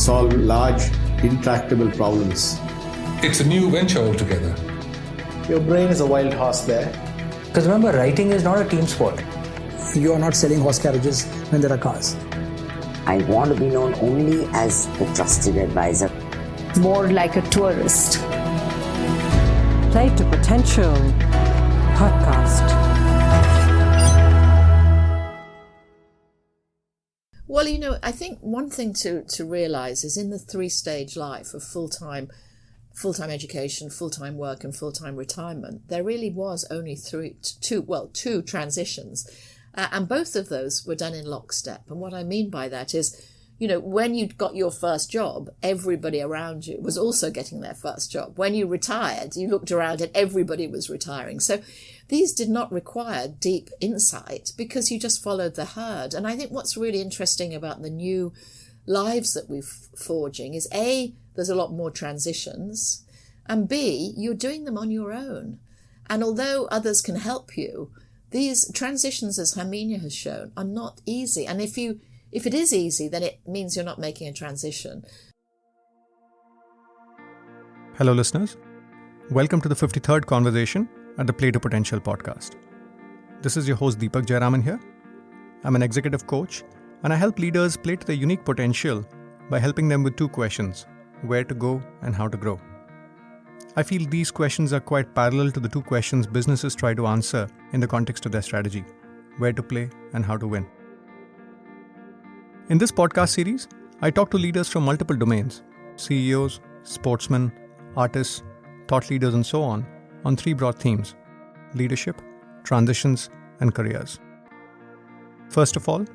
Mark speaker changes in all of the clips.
Speaker 1: solve large, intractable problems.
Speaker 2: It's a new venture altogether.
Speaker 1: Your brain is a wild horse there.
Speaker 3: Because remember, writing is not a team sport.
Speaker 4: You are not selling horse carriages when there are cars.
Speaker 5: I want to be known only as the trusted advisor.
Speaker 6: More like a tourist.
Speaker 7: Play to Potential podcast.
Speaker 8: Well, you know, I think one thing to realise is in the three-stage life of full-time education, full-time work and full-time retirement, there really was only two transitions. And both of those were done in lockstep. And what I mean by that is, you know, when you got your first job, everybody around you was also getting their first job. When you retired, you looked around and everybody was retiring. So these did not require deep insight because you just followed the herd. And I think what's really interesting about the new lives that we're forging is A, there's a lot more transitions, and B, you're doing them on your own. And although others can help you, these transitions, as Herminia has shown, are not easy. And if it is easy, then it means you're not making a transition.
Speaker 9: Hello, listeners. Welcome to the 53rd conversation at the Play to Potential podcast. This is your host, Deepak Jayaraman here. I'm an executive coach, and I help leaders play to their unique potential by helping them with two questions: where to go and how to grow. I feel these questions are quite parallel to the two questions businesses try to answer in the context of their strategy: where to play and how to win. In this podcast series, I talk to leaders from multiple domains: CEOs, sportsmen, artists, thought leaders, and so on three broad themes: leadership, transitions, and careers. First of all,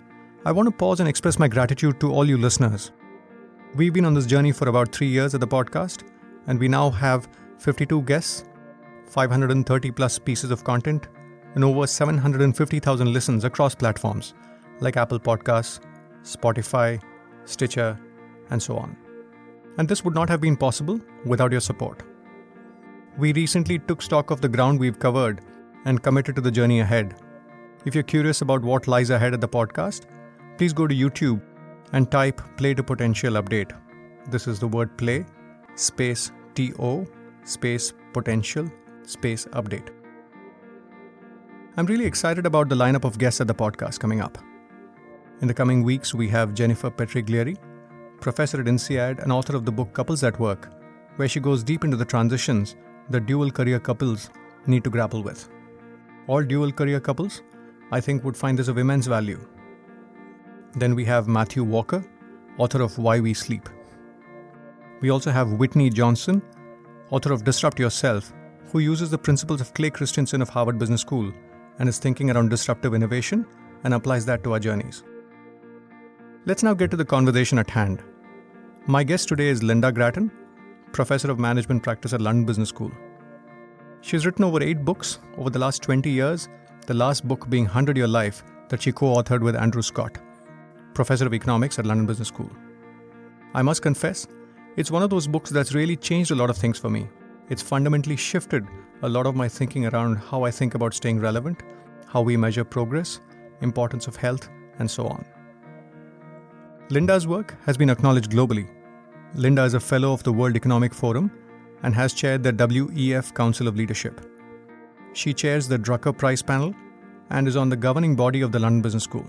Speaker 9: I want to pause and express my gratitude to all you listeners. We've been on this journey for about 3 years at the podcast, and we now have 52 guests, 530 plus pieces of content, and over 750,000 listens across platforms like Apple Podcasts, Spotify, Stitcher, and so on. And this would not have been possible without your support. We recently took stock of the ground we've covered and committed to the journey ahead. If you're curious about what lies ahead at the podcast, please go to YouTube and type Play to Potential Update. This is the word play, space TO, space potential, space update. I'm really excited about the lineup of guests at the podcast coming up. In the coming weeks, we have Jennifer Petriglieri, professor at INSEAD and author of the book Couples at Work, where she goes deep into the transitions that dual career couples need to grapple with. All dual career couples, I think, would find this of immense value. Then we have Matthew Walker, author of Why We Sleep. We also have Whitney Johnson, author of Disrupt Yourself, who uses the principles of Clay Christensen of Harvard Business School and is thinking around disruptive innovation and applies that to our journeys. Let's now get to the conversation at hand. My guest today is Lynda Gratton, professor of management practice at London Business School. She's written over 8 books over the last 20 years, the last book being 100 Year Life that she co-authored with Andrew Scott, professor of economics at London Business School. I must confess, it's one of those books that's really changed a lot of things for me. It's fundamentally shifted a lot of my thinking around how I think about staying relevant, how we measure progress, importance of health, and so on. Lynda's work has been acknowledged globally. Lynda is a fellow of the World Economic Forum and has chaired the WEF Council of Leadership. She chairs the Drucker Prize panel and is on the governing body of the London Business School.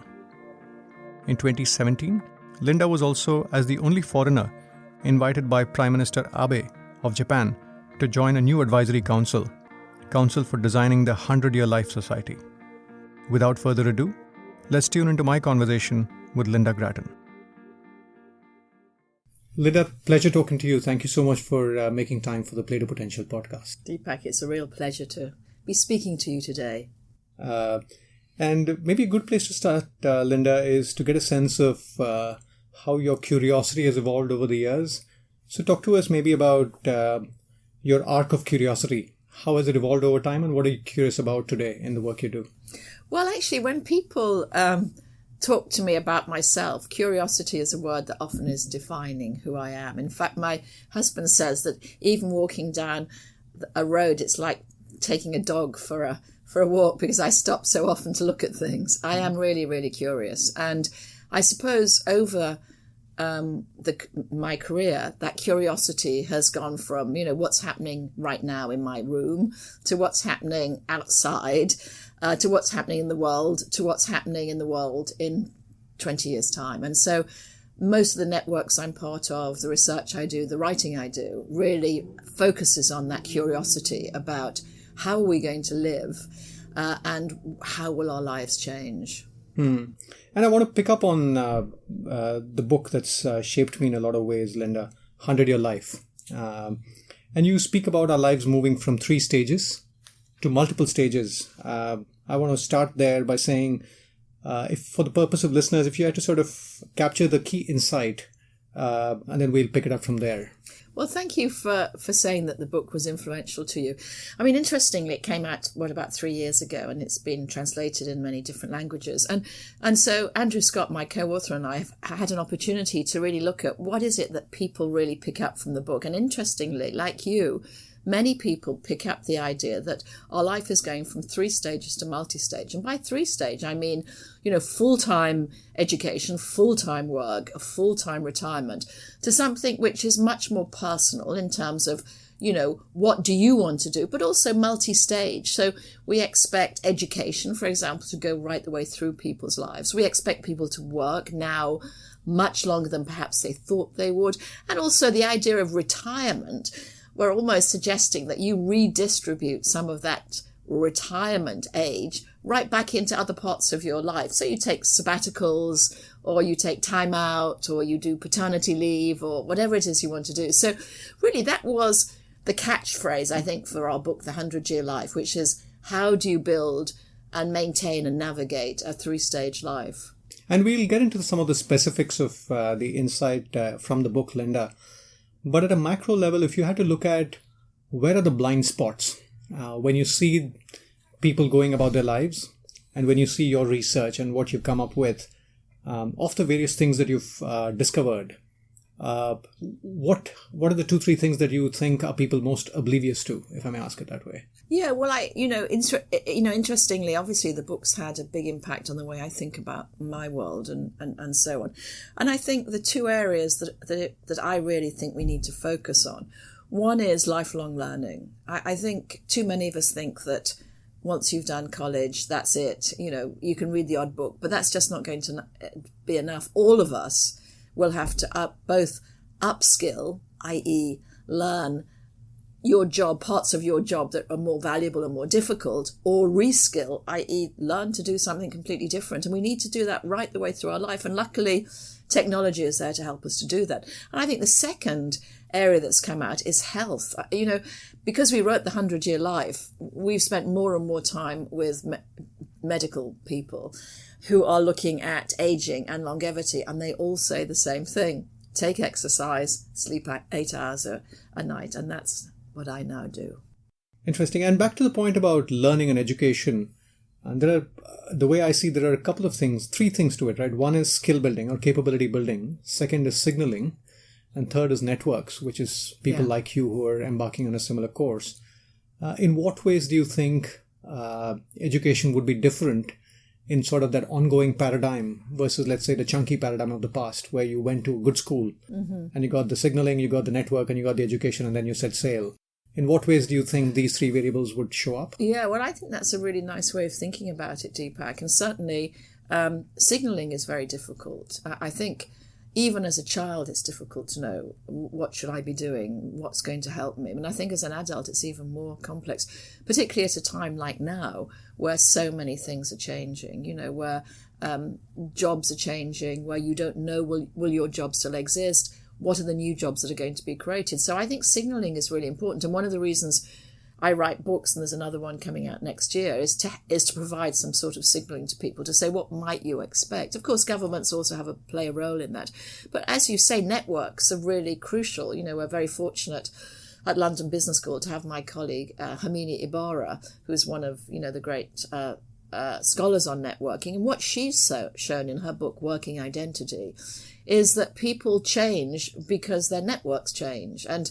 Speaker 9: In 2017, Lynda was also, as the only foreigner, invited by Prime Minister Abe of Japan to join a new advisory council for designing the 100-Year Life Society. Without further ado, let's tune into my conversation with Lynda Gratton. Lynda, pleasure talking to you. Thank you so much for making time for the Play to Potential podcast.
Speaker 8: Deepak, it's a real pleasure to be speaking to you today.
Speaker 9: And maybe a good place to start, Lynda, is to get a sense of how your curiosity has evolved over the years. So talk to us maybe about your arc of curiosity. How has it evolved over time, and what are you curious about today in the work you do?
Speaker 8: Well, actually, when people talk to me about myself, curiosity is a word that often is defining who I am. In fact, my husband says that even walking down a road, it's like taking a dog for a walk because I stop so often to look at things. I am really, really curious. And I suppose over my career, that curiosity has gone from, what's happening right now in my room to what's happening outside, to what's happening in the world, to what's happening in the world in 20 years' time. And so most of the networks I'm part of, the research I do, the writing I do, really focuses on that curiosity about how are we going to live and how will our lives change.
Speaker 9: And I want to pick up on the book that's shaped me in a lot of ways, Lynda, 100-Year Life. And you speak about our lives moving from 3 stages to multiple stages. I want to start there by saying, if for the purpose of listeners, if you had to sort of capture the key insight, and then we'll pick it up from there.
Speaker 8: Well, thank you for saying that the book was influential to you. I mean, interestingly, it came out, about 3 years ago, and it's been translated in many different languages. And so Andrew Scott, my co-author, and I have had an opportunity to really look at what is it that people really pick up from the book. And interestingly, like you, many people pick up the idea that our life is going from 3 stages to multi-stage. And by 3 stage, I mean, full-time education, full-time work, a full-time retirement, to something which is much more personal in terms of, what do you want to do, but also multi-stage. So we expect education, for example, to go right the way through people's lives. We expect people to work now much longer than perhaps they thought they would. And also the idea of retirement, we're almost suggesting that you redistribute some of that retirement age right back into other parts of your life. So you take sabbaticals, or you take time out, or you do paternity leave, or whatever it is you want to do. So really that was the catchphrase, I think, for our book, The 100-Year Life, which is how do you build and maintain and navigate a 3-stage life?
Speaker 9: And we'll get into some of the specifics of the insight from the book, Lynda. But at a macro level, if you had to look at where are the blind spots when you see people going about their lives, and when you see your research and what you've come up with, of the various things that you've discovered, what are the 2-3 things that you think are people most oblivious to, if I may ask it that way?
Speaker 8: Yeah, well, interestingly, obviously the book's had a big impact on the way I think about my world and so on. And I think the 2 areas that I really think we need to focus on, one is lifelong learning. I think too many of us think that once you've done college, that's it. You can read the odd book, but that's just not going to be enough. All of us will have to both upskill, i.e. learn your job, parts of your job that are more valuable and more difficult, or reskill, i.e. learn to do something completely different. And we need to do that right the way through our life. And luckily, technology is there to help us to do that. And I think the second area that's come out is health. Because we wrote The 100-Year Life, we've spent more and more time with medical people who are looking at aging and longevity, and they all say the same thing. Take exercise, sleep 8 hours a night, and that's what I now do.
Speaker 9: Interesting. And back to the point about learning and education, and the way I see, there are a couple of things, 3 things to it, right? One is skill building or capability building. Second is signaling. And third is networks, which is people like you who are embarking on a similar course. In what ways do you think education would be different in sort of that ongoing paradigm versus, let's say, the chunky paradigm of the past, where you went to a good school and you got the signaling, you got the network, and you got the education, and then you set sail? In what ways do you think these 3 variables would show up?
Speaker 8: Yeah, well, I think that's a really nice way of thinking about it, Deepak. And certainly signaling is very difficult. I think even as a child, it's difficult to know what should I be doing, what's going to help me. And I think as an adult, it's even more complex, particularly at a time like now, where so many things are changing, where jobs are changing, where you don't know, will your job still exist? What are the new jobs that are going to be created? So I think signaling is really important. And one of the reasons I write books, and there's another one coming out next year, is to provide some sort of signaling to people to say, what might you expect? Of course, governments also play a role in that. But as you say, networks are really crucial. We're very fortunate at London Business School to have my colleague, Hamini Ibarra, who's one of, the great scholars on networking. And what she's shown in her book, Working Identity, is that people change because their networks change. And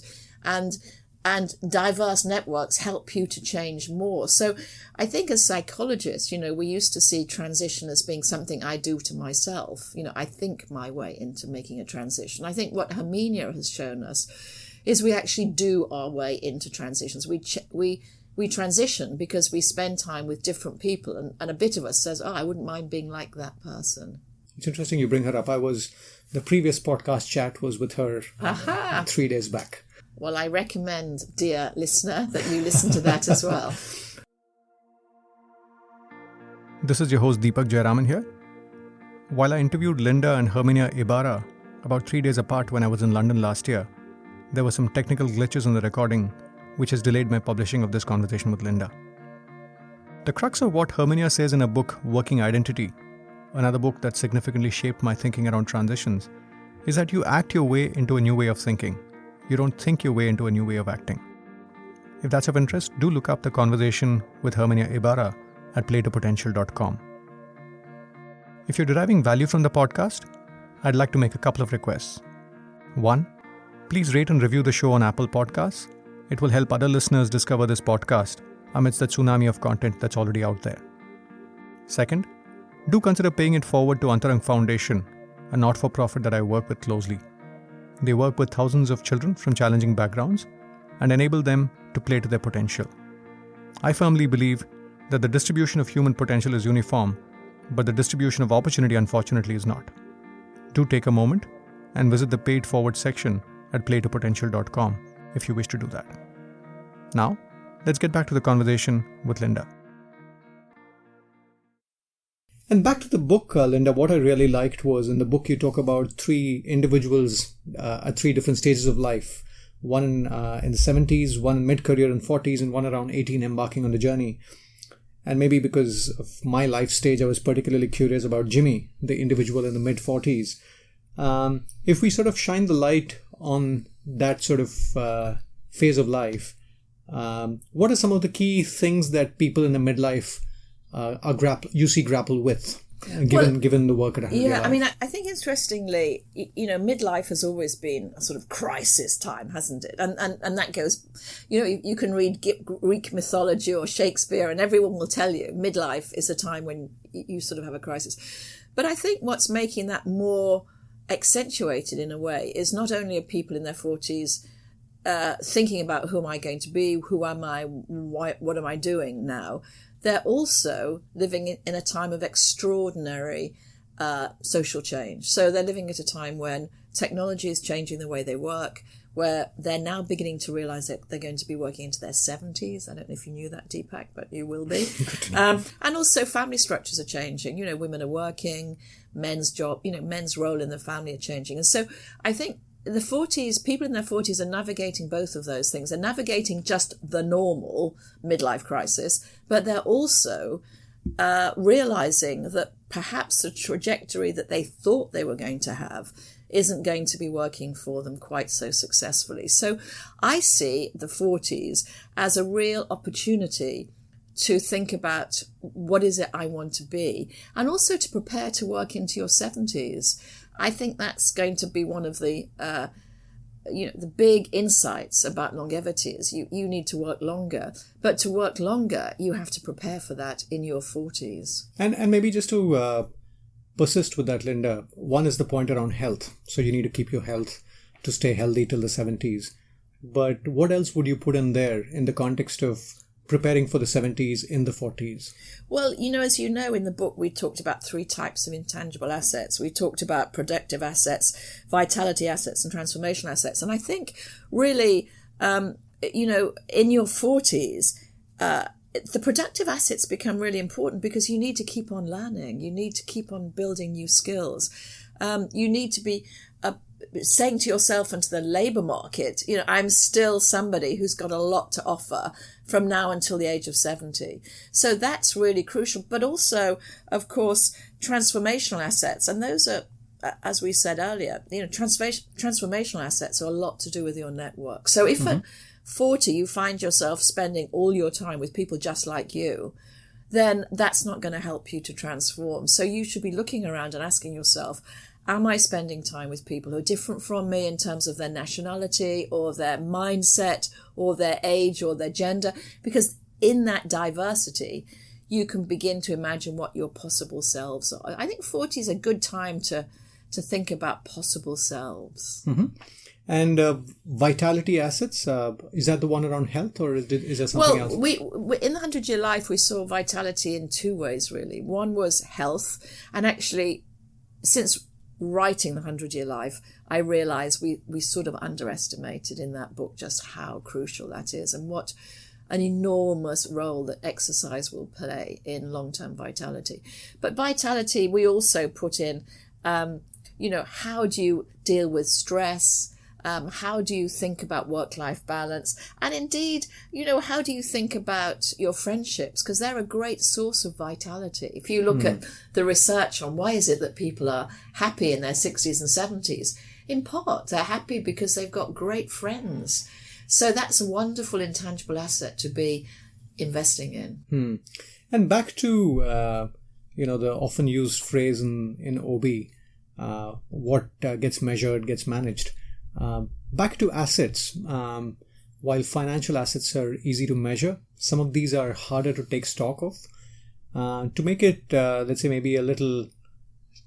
Speaker 8: and diverse networks help you to change more. So I think as psychologists, we used to see transition as being something I do to myself. I think my way into making a transition. I think what Herminia has shown us is we actually do our way into transitions. We transition because we spend time with different people, and a bit of us says, I wouldn't mind being like that person.
Speaker 9: It's interesting you bring her up. The previous podcast chat was with her 3 days back.
Speaker 8: Well, I recommend, dear listener, that you listen to that as well.
Speaker 9: This is your host Deepak Jayaraman here. While I interviewed Lynda and Herminia Ibarra about 3 days apart when I was in London last year, there were some technical glitches in the recording which has delayed my publishing of this conversation with Lynda. The crux of what Herminia says in her book Working Identity, another book that significantly shaped my thinking around transitions, is that you act your way into a new way of thinking. You don't think your way into a new way of acting. If that's of interest, do look up the conversation with Herminia Ibarra at playtopotential.com. If you're deriving value from the podcast, I'd like to make a couple of requests. 1, please rate and review the show on Apple Podcasts. It will help other listeners discover this podcast amidst the tsunami of content that's already out there. 2nd, do consider paying it forward to Antarang Foundation, a not-for-profit that I work with closely. They work with thousands of children from challenging backgrounds and enable them to play to their potential. I firmly believe that the distribution of human potential is uniform, but the distribution of opportunity, unfortunately, is not. Do take a moment and visit the paid forward section at playtopotential.com if you wish to do that. Now, let's get back to the conversation with Lynda. And back to the book, Lynda, what I really liked was in the book you talk about 3 individuals at 3 different stages of life. One in the 70s, one in mid-career and 40s, and one around 18 embarking on the journey. And maybe because of my life stage, I was particularly curious about Jimmy, the individual in the mid-40s. If we sort of shine the light on that sort of phase of life, what are some of the key things that people in the midlife grapple with, given the work at hand?
Speaker 8: Yeah, I mean, I think interestingly, midlife has always been a sort of crisis time, hasn't it? And that goes, you can read Greek mythology or Shakespeare, and everyone will tell you midlife is a time when you sort of have a crisis. But I think what's making that more accentuated in a way is not only are people in their 40s thinking about who am I going to be, who am I, what am I doing now. They're also living in a time of extraordinary social change. So they're living at a time when technology is changing the way they work, where they're now beginning to realize that they're going to be working into their 70s. I don't know if you knew that, Deepak, but you will be. And also family structures are changing. Women are working, men's role in the family are changing. And so I think the 40s, people in their 40s are navigating both of those things. They're navigating just the normal midlife crisis, but they're also realizing that perhaps the trajectory that they thought they were going to have isn't going to be working for them quite so successfully. So I see the 40s as a real opportunity to think about what is it I want to be, and also to prepare to work into your 70s. I think that's going to be one of the the big insights about longevity is you need to work longer. But to work longer, you have to prepare for that in your 40s.
Speaker 9: And maybe just to persist with that, Lynda, one is the point around health. So you need to keep your health to stay healthy till the 70s. But what else would you put in there in the context of preparing for the 70s in the 40s?
Speaker 8: Well, as you know, in the book, we talked about 3 types of intangible assets. We talked about productive assets, vitality assets, and transformational assets. And I think really, in your 40s, the productive assets become really important because you need to keep on learning. You need to keep on building new skills. You need to be saying to yourself and to the labour market, I'm still somebody who's got a lot to offer from now until the age of 70. So that's really crucial. But also, of course, transformational assets. And those are, as we said earlier, transformational assets are a lot to do with your network. So if at 40 you find yourself spending all your time with people just like you, then that's not going to help you to transform. So you should be looking around and asking yourself, Am I spending time with people who are different from me in terms of their nationality or their mindset or their age or their gender? Because in that diversity, you can begin to imagine what your possible selves are. I think 40 is a good time to think about possible selves.
Speaker 9: Mm-hmm. And vitality assets, is that the one around health, or is there something else?
Speaker 8: Well, we in the 100-Year Life, we saw vitality in two ways, really. One was health. And actually, since writing the 100-Year Life, I realized we sort of underestimated in that book just how crucial that is and what an enormous role that exercise will play in long-term vitality. But vitality, we also put in, how do you deal with stress? How do you think about work-life balance? And indeed, how do you think about your friendships? Because they're a great source of vitality. If you look at the research on why is it that people are happy in their 60s and 70s, in part, they're happy because they've got great friends. So that's a wonderful intangible asset to be investing in.
Speaker 9: And back to, the often used phrase in OB, what gets measured gets managed. Back to assets. While financial assets are easy to measure, some of these are harder to take stock of. To make it, let's say, maybe a little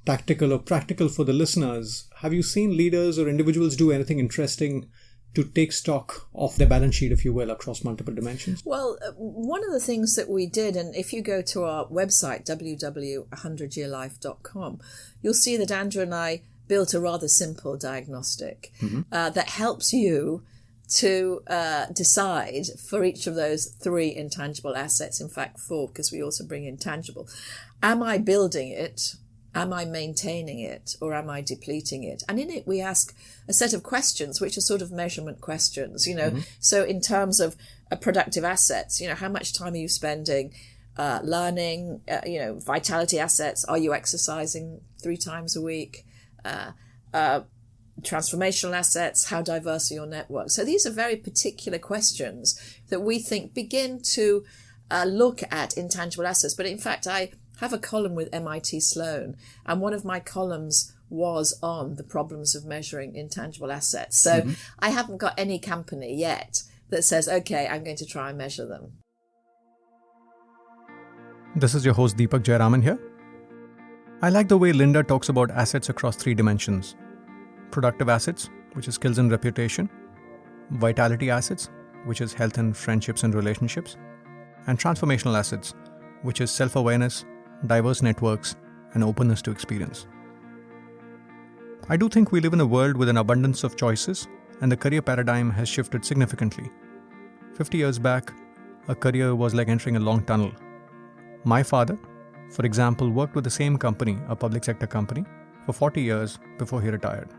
Speaker 9: tactical or practical for the listeners, have you seen leaders or individuals do anything interesting to take stock of their balance sheet, if you will, across multiple dimensions?
Speaker 8: Well, one of the things that we did, and if you go to our website, www.100yearlife.com, you'll see that Andrew and I built a rather simple diagnostic that helps you to decide for each of those three intangible assets, in fact 4, because we also bring in tangible. Am I building it? Am I maintaining it, or am I depleting it? And in it, we ask a set of questions, which are sort of measurement questions, So in terms of productive assets, how much time are you spending learning, vitality assets? Are you exercising 3 times a week? Transformational assets, how diverse are your networks? So these are very particular questions that we think begin to look at intangible assets. But in fact, I have a column with MIT Sloan, and one of my columns was on the problems of measuring intangible assets. So I haven't got any company yet that says, okay, I'm going to try and measure them.
Speaker 9: This is your host Deepak Jayaraman here. I like the way Lynda talks about assets across 3 dimensions. Productive assets, which is skills and reputation. Vitality assets, which is health and friendships and relationships. And transformational assets, which is self-awareness, diverse networks, and openness to experience. I do think we live in a world with an abundance of choices, and the career paradigm has shifted significantly. 50 years back, a career was like entering a long tunnel. My father, for example, worked with the same company, a public sector company, for 40 years before he retired.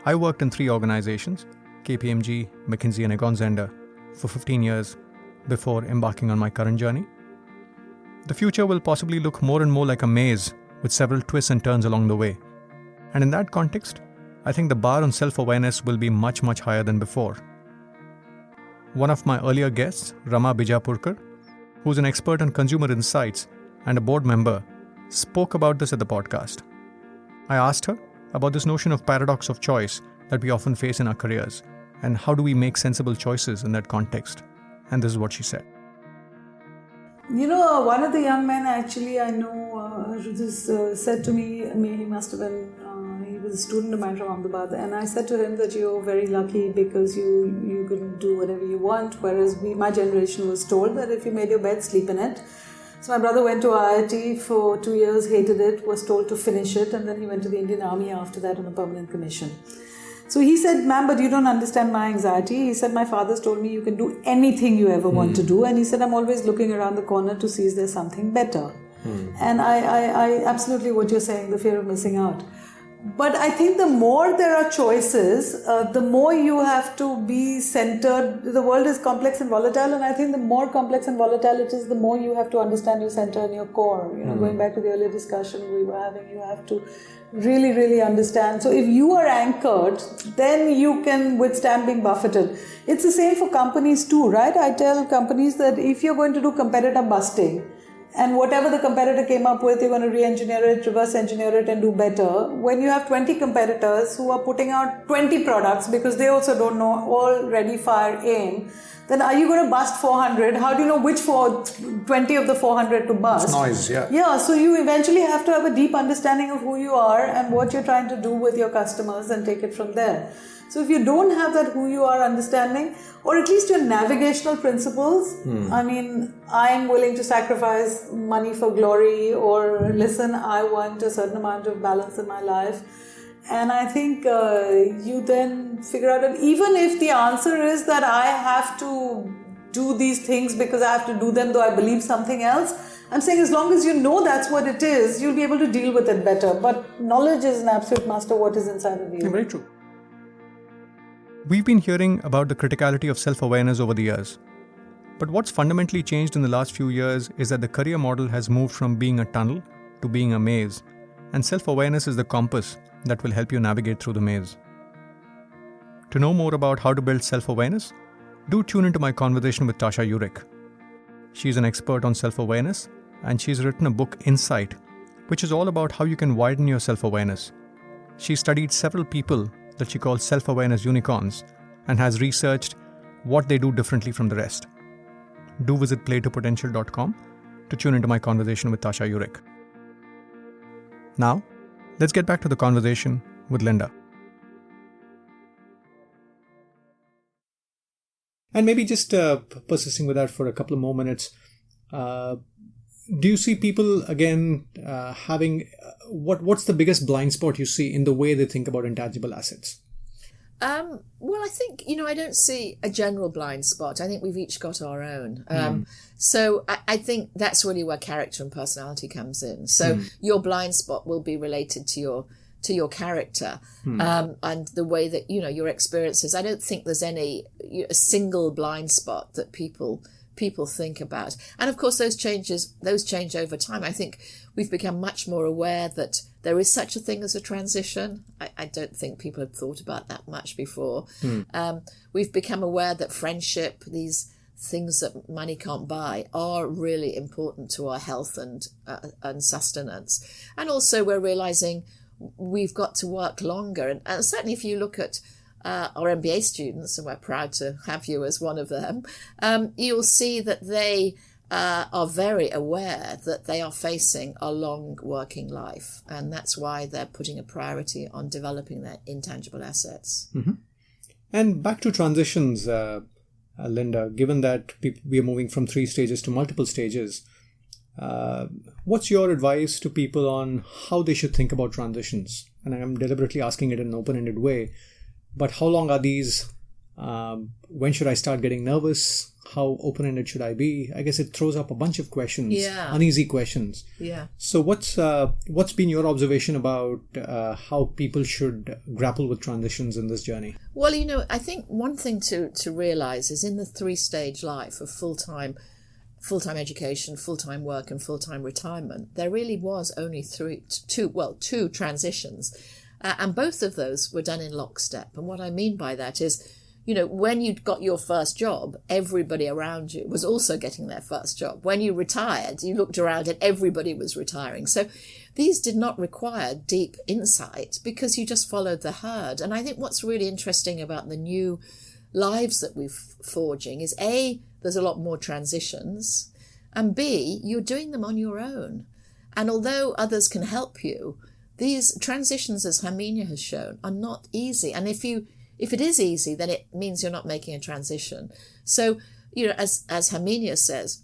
Speaker 9: I worked in 3 organizations, KPMG, McKinsey, and Egon Zehnder, for 15 years before embarking on my current journey. The future will possibly look more and more like a maze with several twists and turns along the way. And in that context, I think the bar on self-awareness will be much, much higher than before. One of my earlier guests, Rama Bijapurkar, who's an expert on consumer insights and a board member, spoke about this at the podcast. I asked her about this notion of paradox of choice that we often face in our careers, and how do we make sensible choices in that context. And this is what she said.
Speaker 10: One of the young men actually I know said to me, he must have been, he was a student of mine from Ahmedabad, and I said to him that you're very lucky because you can do whatever you want, whereas my generation was told that if you made your bed, sleep in it. So my brother went to IIT for 2 years, hated it, was told to finish it, and then he went to the Indian Army after that on a permanent commission. So he said, ma'am, but you don't understand my anxiety. He said, my father's told me you can do anything you ever want to do. And he said, I'm always looking around the corner to see if there's something better. And I absolutely what you're saying, the fear of missing out. But I think the more there are choices, the more you have to be centered. The world is complex and volatile, and I think the more complex and volatile it is, the more you have to understand your center and your core. Going back to the earlier discussion we were having, you have to really, really understand. So if you are anchored, then you can withstand being buffeted. It's the same for companies too, right? I tell companies that if you're going to do competitor busting, and whatever the competitor came up with, you're going to re-engineer it, reverse engineer it and do better. When you have 20 competitors who are putting out 20 products because they also don't know all ready, fire, aim, then are you going to bust 400? How do you know which 20 of the 400 to bust?
Speaker 1: It's noise, yeah.
Speaker 10: Yeah, so you eventually have to have a deep understanding of who you are and what you're trying to do with your customers and take it from there. So if you don't have that who you are understanding, or at least your navigational principles, I mean, I'm willing to sacrifice money for glory, or listen, I want a certain amount of balance in my life. And I think you then figure out, and even if the answer is that I have to do these things because I have to do them though I believe something else, I'm saying as long as you know that's what it is, you'll be able to deal with it better. But knowledge is an absolute master what is inside of you.
Speaker 1: Yeah, very true.
Speaker 9: We've been hearing about the criticality of self-awareness over the years. But what's fundamentally changed in the last few years is that the career model has moved from being a tunnel to being a maze. And self-awareness is the compass that will help you navigate through the maze. To know more about how to build self-awareness, do tune into my conversation with Tasha Eurich. She's an expert on self-awareness, and she's written a book, Insight, which is all about how you can widen your self-awareness. She studied several people that she calls self-awareness unicorns and has researched what they do differently from the rest. Do visit playtopotential.com to tune into my conversation with Tasha Eurich. Now, let's get back to the conversation with Lynda. And maybe just persisting with that for a couple of more minutes, do you see people again having what's the biggest blind spot you see in the way they think about intangible assets?
Speaker 8: Well, I think, I don't see a general blind spot. I think we've each got our own. So I think that's really where character and personality comes in. So your blind spot will be related to your character and the way that, your experiences. I don't think there's a single blind spot that people think about. And of course, those change over time. I think we've become much more aware that there is such a thing as a transition. I don't think people had thought about that much before. We've become aware that friendship, these things that money can't buy, are really important to our health and sustenance. And also we're realizing we've got to work longer. And certainly if you look at our MBA students, and we're proud to have you as one of them, you'll see that they are very aware that they are facing a long working life. And that's why they're putting a priority on developing their intangible assets.
Speaker 9: Mm-hmm. And back to transitions, Lynda, given that we are moving from 3 stages to multiple stages, what's your advice to people on how they should think about transitions? And I'm deliberately asking it in an open-ended way. But how long are these? When should I start getting nervous? How open-ended should I be? I guess it throws up a bunch of questions, uneasy questions.
Speaker 8: Yeah.
Speaker 9: So what's been your observation about how people should grapple with transitions in this journey?
Speaker 8: Well, I think one thing to realize is in the 3-stage life of full-time education, full-time work and full-time retirement, there really was only two transitions. And both of those were done in lockstep. And what I mean by that is, when you got your first job, everybody around you was also getting their first job. When you retired, you looked around and everybody was retiring. So these did not require deep insight because you just followed the herd. And I think what's really interesting about the new lives that we're forging is A, there's a lot more transitions, and B, you're doing them on your own. And although others can help you, these transitions, as Herminia has shown, are not easy. And if it is easy, then it means you're not making a transition. So, as Herminia says,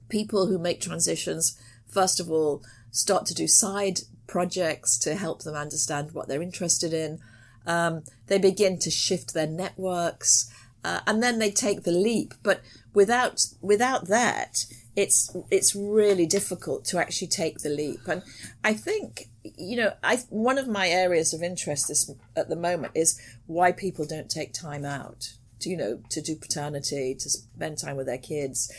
Speaker 8: people who make transitions, first of all, start to do side projects to help them understand what they're interested in. They begin to shift their networks, and then they take the leap. But without that, it's really difficult to actually take the leap. And I think, one of my areas of interest at the moment is why people don't take time out to do paternity, to spend time with their kids,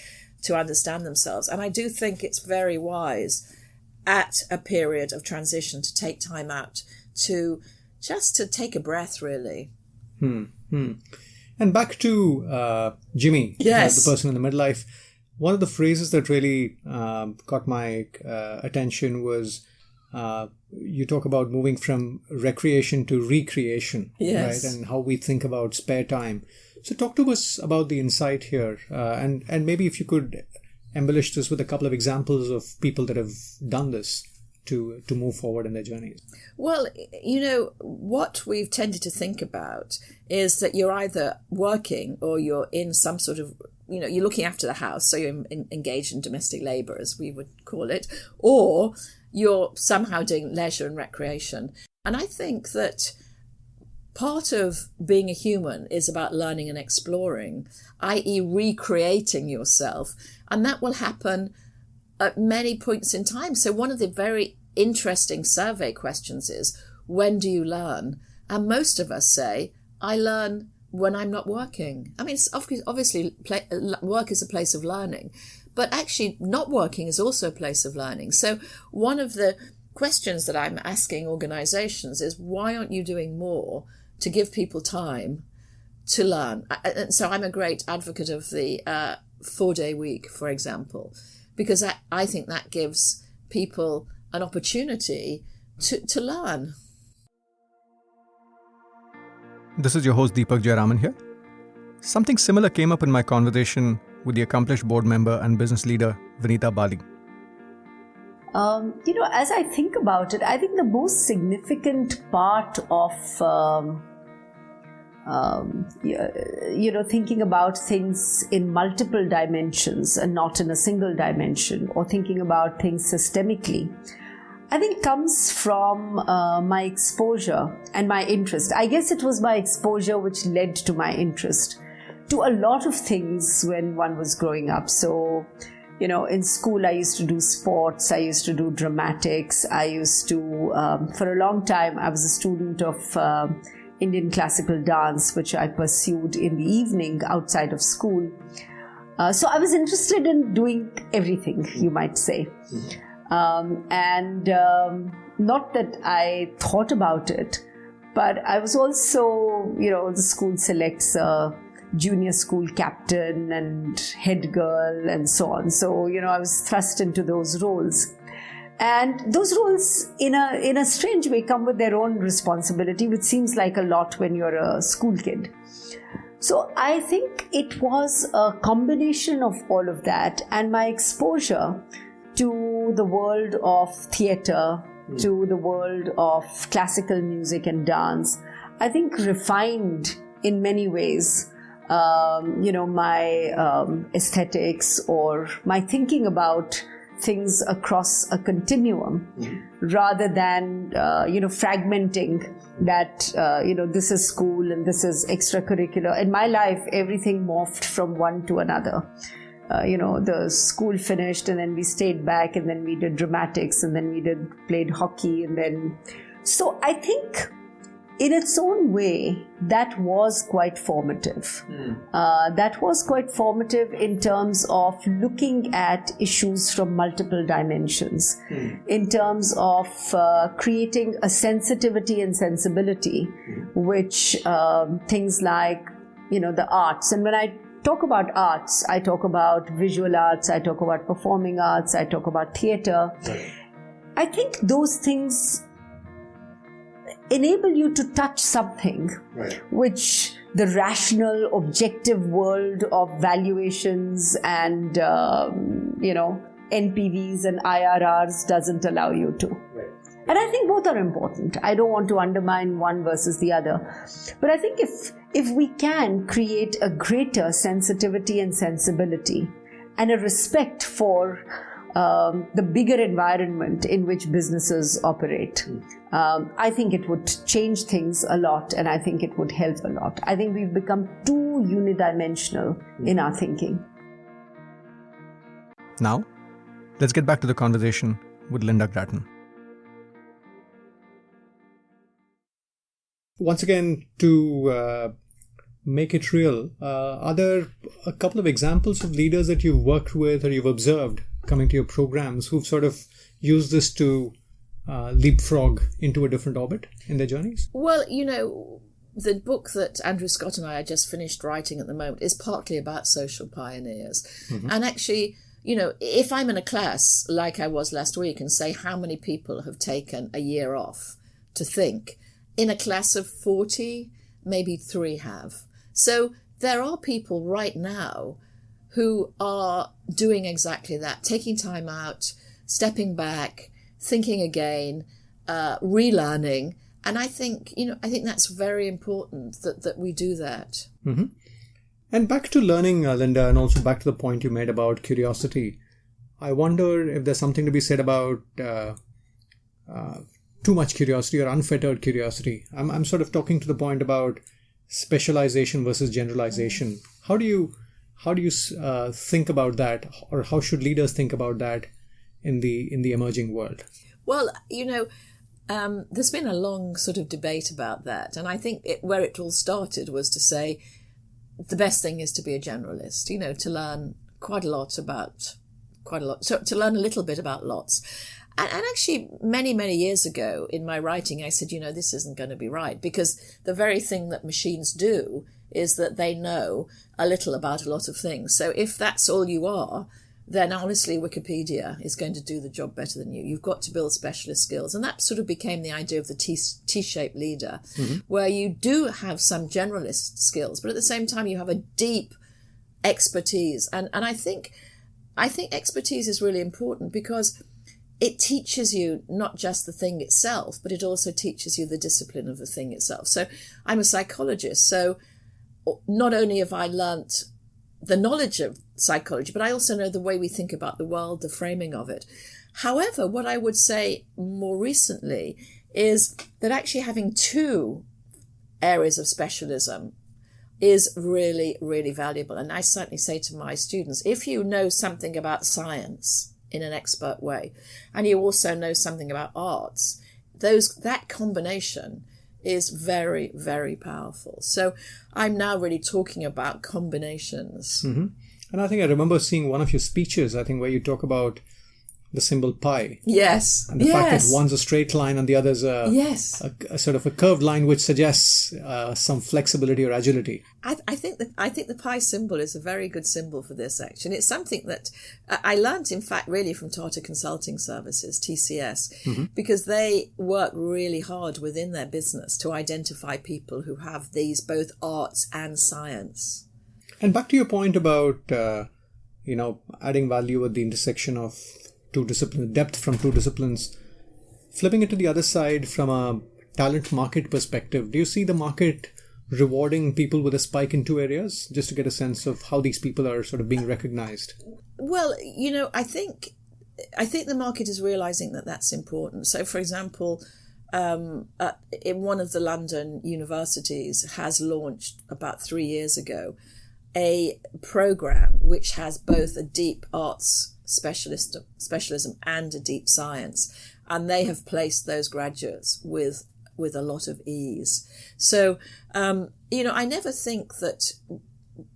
Speaker 8: to understand themselves. And I do think it's very wise at a period of transition to take time out to take a breath, really.
Speaker 9: And back to Jimmy,
Speaker 8: yes,
Speaker 9: the person in the midlife. One of the phrases that really got my attention was you talk about moving from recreation to recreation,
Speaker 8: yes,
Speaker 9: right? And how we think about spare time. So talk to us about the insight here, and maybe if you could embellish this with a couple of examples of people that have done this to move forward in their journeys.
Speaker 8: Well, what we've tended to think about is that you're either working or you're in some sort of, you're looking after the house, so you're engaged in domestic labour, as we would call it, or you're somehow doing leisure and recreation. And I think that part of being a human is about learning and exploring, i.e. recreating yourself. And that will happen at many points in time. So one of the very interesting survey questions is, when do you learn? And most of us say, I learn when I'm not working. I mean, it's obviously work is a place of learning, but actually not working is also a place of learning. So one of the questions that I'm asking organizations is, why aren't you doing more to give people time to learn? And so I'm a great advocate of the 4-day week, for example, because I think that gives people an opportunity to learn.
Speaker 9: This is your host Deepak Jayaraman here. Something similar came up in my conversation with the accomplished board member and business leader Vinita Bali.
Speaker 11: As I think about it, I think the most significant part of thinking about things in multiple dimensions and not in a single dimension, or thinking about things systemically, I think comes from my exposure and my interest. I guess it was my exposure which led to my interest to a lot of things when one was growing up. So, in school I used to do sports, I used to do dramatics, I used to, for a long time, I was a student of Indian classical dance, which I pursued in the evening outside of school. So I was interested in doing everything, you might say. Not that I thought about it, but I was also, the school selects a junior school captain and head girl and so on. So, I was thrust into those roles. And those roles, in a strange way, come with their own responsibility, which seems like a lot when you're a school kid. So I think it was a combination of all of that, and my exposure to the world of theatre, to the world of classical music and dance, I think refined in many ways, my aesthetics or my thinking about things across a continuum, rather than fragmenting that this is school and this is extracurricular. In my life, everything morphed from one to another. The school finished, and then we stayed back, and then we did dramatics, and then we played hockey, and then so I think in its own way, that was quite formative. That was quite formative in terms of looking at issues from multiple dimensions, in terms of creating a sensitivity and sensibility, which things like, the arts. And when I talk about arts, I talk about visual arts, I talk about performing arts, I talk about theatre. Right. I think those things enable you to touch something, right, which the rational, objective world of valuations and, NPVs and IRRs doesn't allow you to. Right. And I think both are important. I don't want to undermine one versus the other. But I think if we can create a greater sensitivity and sensibility and a respect for the bigger environment in which businesses operate, I think it would change things a lot, and I think it would help a lot. I think we've become too unidimensional in our thinking.
Speaker 9: Now, let's get back to the conversation with Lynda Gratton. Once again, to make it real, are there a couple of examples of leaders that you've worked with or you've observed coming to your programs who've sort of used this to leapfrog into a different orbit in their journeys?
Speaker 8: Well, the book that Andrew Scott and I are just finished writing at the moment is partly about social pioneers. And actually, if I'm in a class like I was last week and say how many people have taken a year off to think, in a class of 40, maybe 3 have. So there are people right now who are doing exactly that, taking time out, stepping back, thinking again, relearning. And I think that's very important that we do that.
Speaker 9: And back to learning, Lynda, and also back to the point you made about curiosity. I wonder if there's something to be said about too much curiosity or unfettered curiosity. I'm sort of talking to the point about specialization versus generalization. How do you think about that, or how should leaders think about that in the emerging world?
Speaker 8: Well, there's been a long sort of debate about that, and I think where it all started was to say the best thing is to be a generalist. To learn to learn a little bit about lots. And actually, many, many years ago in my writing, I said, this isn't going to be right, because the very thing that machines do is that they know a little about a lot of things. So if that's all you are, then honestly, Wikipedia is going to do the job better than you. You've got to build specialist skills. And that sort of became the idea of the T-shaped leader, where you do have some generalist skills, but at the same time, you have a deep expertise. And I think expertise is really important, because it teaches you not just the thing itself, but it also teaches you the discipline of the thing itself. So I'm a psychologist. So not only have I learnt the knowledge of psychology, but I also know the way we think about the world, the framing of it. However, what I would say more recently is that actually having 2 areas of specialism is really, really valuable. And I certainly say to my students, if you know something about science in an expert way, and you also know something about arts, that combination is very, very powerful. So I'm now really talking about combinations.
Speaker 9: And I think I remember seeing one of your speeches, I think, where you talk about the symbol pi.
Speaker 8: Yes.
Speaker 9: And the fact that one's a straight line and the other's a sort of a curved line, which suggests some flexibility or agility.
Speaker 8: I think the pi symbol is a very good symbol for this action. It's something that I learned, in fact, really from Tata Consulting Services, TCS, because they work really hard within their business to identify people who have these both arts and science.
Speaker 9: And back to your point about, adding value at the intersection of 2 disciplines, depth from 2 disciplines, flipping it to the other side from a talent market perspective, do you see the market rewarding people with a spike in 2 areas, just to get a sense of how these people are sort of being recognized?
Speaker 8: Well, I think the market is realizing that that's important. So, for example, in one of the London universities has launched about 3 years ago a program which has both a deep arts specialism and a deep science, and they have placed those graduates with a lot of ease. So I never think that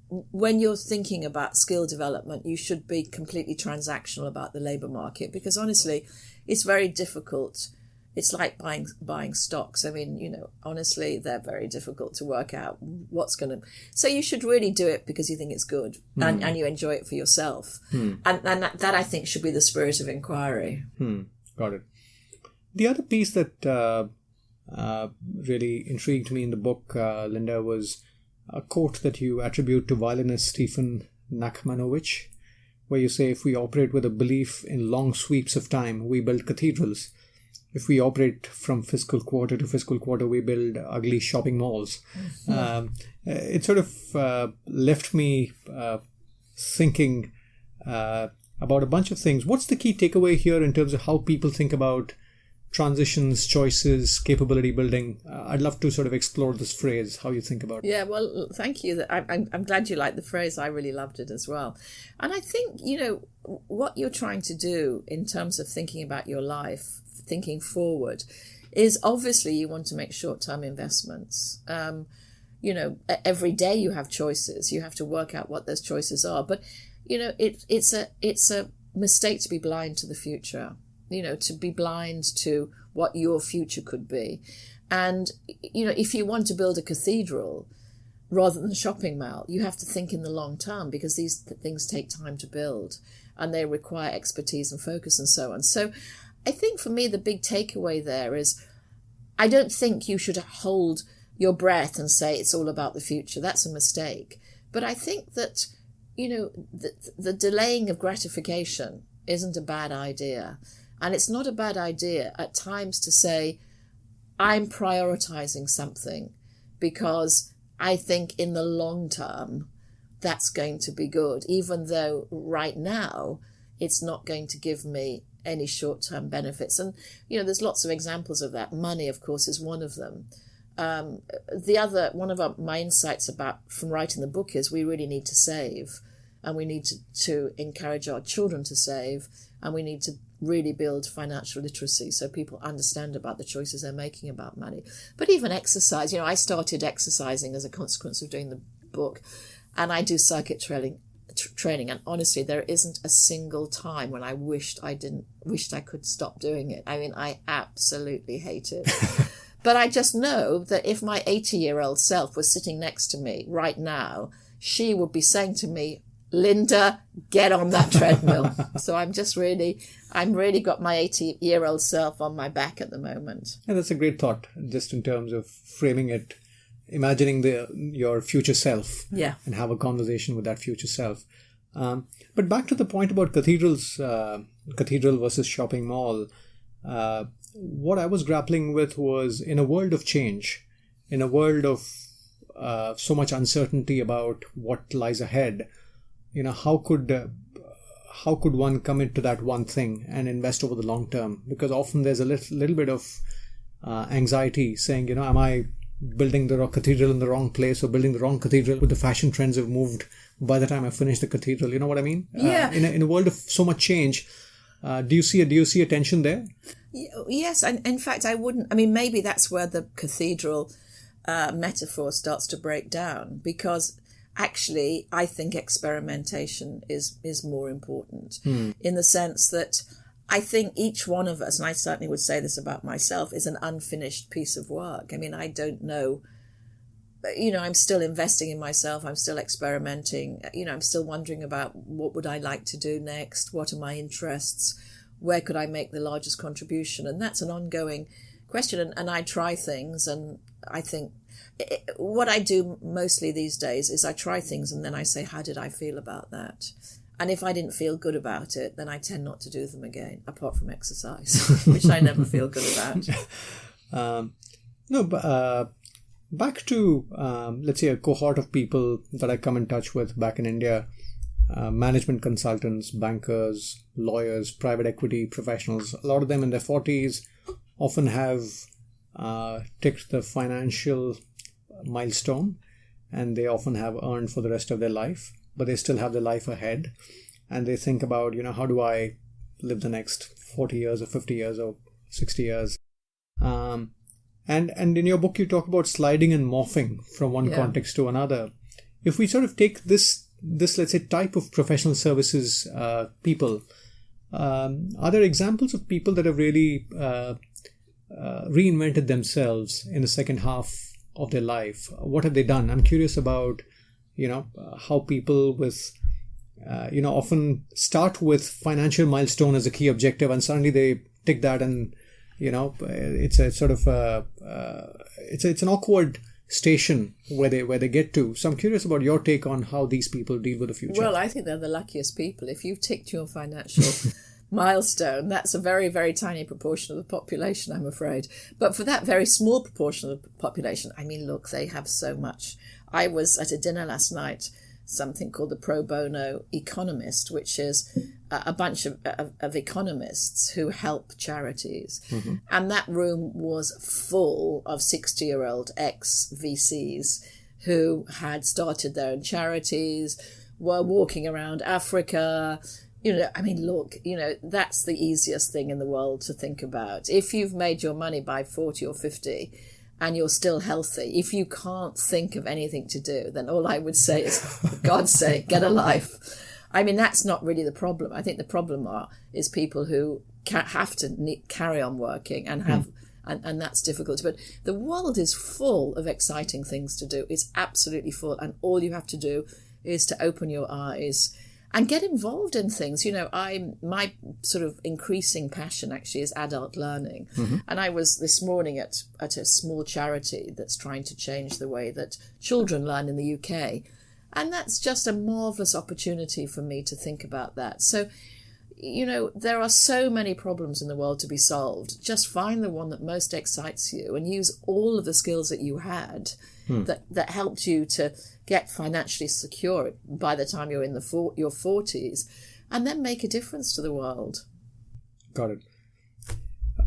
Speaker 8: when you're thinking about skill development you should be completely transactional about the labour market, because honestly it's very difficult. It's like buying stocks. I mean, honestly, they're very difficult to work out what's going to... So you should really do it because you think it's good and you enjoy it for yourself. And that, I think, should be the spirit of inquiry.
Speaker 9: Got it. The other piece that really intrigued me in the book, Lynda, was a quote that you attribute to violinist Stephen Nachmanovich, where you say, if we operate with a belief in long sweeps of time, we build cathedrals. If we operate from fiscal quarter to fiscal quarter, we build ugly shopping malls. It sort of left me thinking about a bunch of things. What's the key takeaway here in terms of how people think about transitions, choices, capability building? I'd love to sort of explore this phrase, how you think about it.
Speaker 8: Yeah, well, thank you. I'm glad you like the phrase. I really loved it as well. And I think, what you're trying to do in terms of thinking about your life, thinking forward, is obviously you want to make short-term investments. Every day you have choices. You have to work out what those choices are. But, it's a mistake to be blind to the future, to be blind to what your future could be. And, if you want to build a cathedral rather than a shopping mall, you have to think in the long term, because these things take time to build and they require expertise and focus and so on. So I think for me, the big takeaway there is I don't think you should hold your breath and say it's all about the future. That's a mistake. But I think that, the delaying of gratification isn't a bad idea. And it's not a bad idea at times to say, I'm prioritizing something because I think in the long term, that's going to be good, even though right now it's not going to give me any short-term benefits. And, there's lots of examples of that. Money, of course, is one of them. One of my insights from writing the book is we really need to save, and we need to encourage our children to save, and we need to really build financial literacy so people understand about the choices they're making about money. But even exercise, I started exercising as a consequence of doing the book, and I do circuit training, and honestly, there isn't a single time when I wished I could stop doing it. I mean, I absolutely hate it. But I just know that if my 80-year-old self was sitting next to me right now, she would be saying to me, Lynda, get on that treadmill. So I'm really got my 80-year-old self on my back at the moment.
Speaker 9: Yeah, that's a great thought, just in terms of framing it, imagining your future self, and have a conversation with that future self. But back to the point about cathedrals, cathedral versus shopping mall. What I was grappling with was, in a world of change, in a world of so much uncertainty about what lies ahead, how could one commit to that one thing and invest over the long term? Because often there's a little bit of anxiety saying, am I building the cathedral in the wrong place, or building the wrong cathedral with the fashion trends have moved by the time I finish the cathedral? You know what I mean?
Speaker 8: Yeah.
Speaker 9: In a world of so much change, do you see a tension there?
Speaker 8: Yes, and in fact, I wouldn't. I mean, maybe that's where the cathedral metaphor starts to break down, because actually, I think experimentation is more important in the sense that I think each one of us, and I certainly would say this about myself, is an unfinished piece of work. I mean, I don't know, I'm still investing in myself. I'm still experimenting. I'm still wondering about what would I like to do next? What are my interests? Where could I make the largest contribution? And that's an ongoing question. And I try things, and I think what I do mostly these days is I try things and then I say, how did I feel about that? And if I didn't feel good about it, then I tend not to do them again, apart from exercise, which I never feel good about.
Speaker 9: Back to, let's say, a cohort of people that I come in touch with back in India, management consultants, bankers, lawyers, private equity professionals. A lot of them in their 40s often have ticked the financial milestone, and they often have earned for the rest of their life, but they still have their life ahead, and they think about, how do I live the next 40 years or 50 years or 60 years? And in your book, you talk about sliding and morphing from one context to another. If we sort of take this let's say, type of professional services people, are there examples of people that have really reinvented themselves in the second half of their life? What have they done? I'm curious about, how people with, often start with financial milestone as a key objective, and suddenly they tick that, and, it's a sort of, it's an awkward station where they get to. So I'm curious about your take on how these people deal with the future.
Speaker 8: Well, I think they're the luckiest people. If you've ticked your financial milestone, that's a very, very tiny proportion of the population, I'm afraid. But for that very small proportion of the population, I mean, look, they have so much. I was at a dinner last night, something called the Pro Bono Economist, which is a bunch of economists who help charities. Mm-hmm. And that room was full of 60-year-old ex-VCs who had started their own charities, were walking around Africa. Look, that's the easiest thing in the world to think about. If you've made your money by 40 or 50 and you're still healthy, if you can't think of anything to do, then all I would say is, for God's sake, get a life. I mean, that's not really the problem. I think the problem is people who have to carry on working and have and that's difficult. But the world is full of exciting things to do. It's absolutely full, and all you have to do is to open your eyes and get involved in things. My sort of increasing passion actually is adult learning. And I was this morning at a small charity that's trying to change the way that children learn in the UK. And that's just a marvellous opportunity for me to think about that. So, there are so many problems in the world to be solved. Just find the one that most excites you and use all of the skills that you had that helped you to get financially secure by the time you're in your 40s, and then make a difference to the world.
Speaker 9: Got it.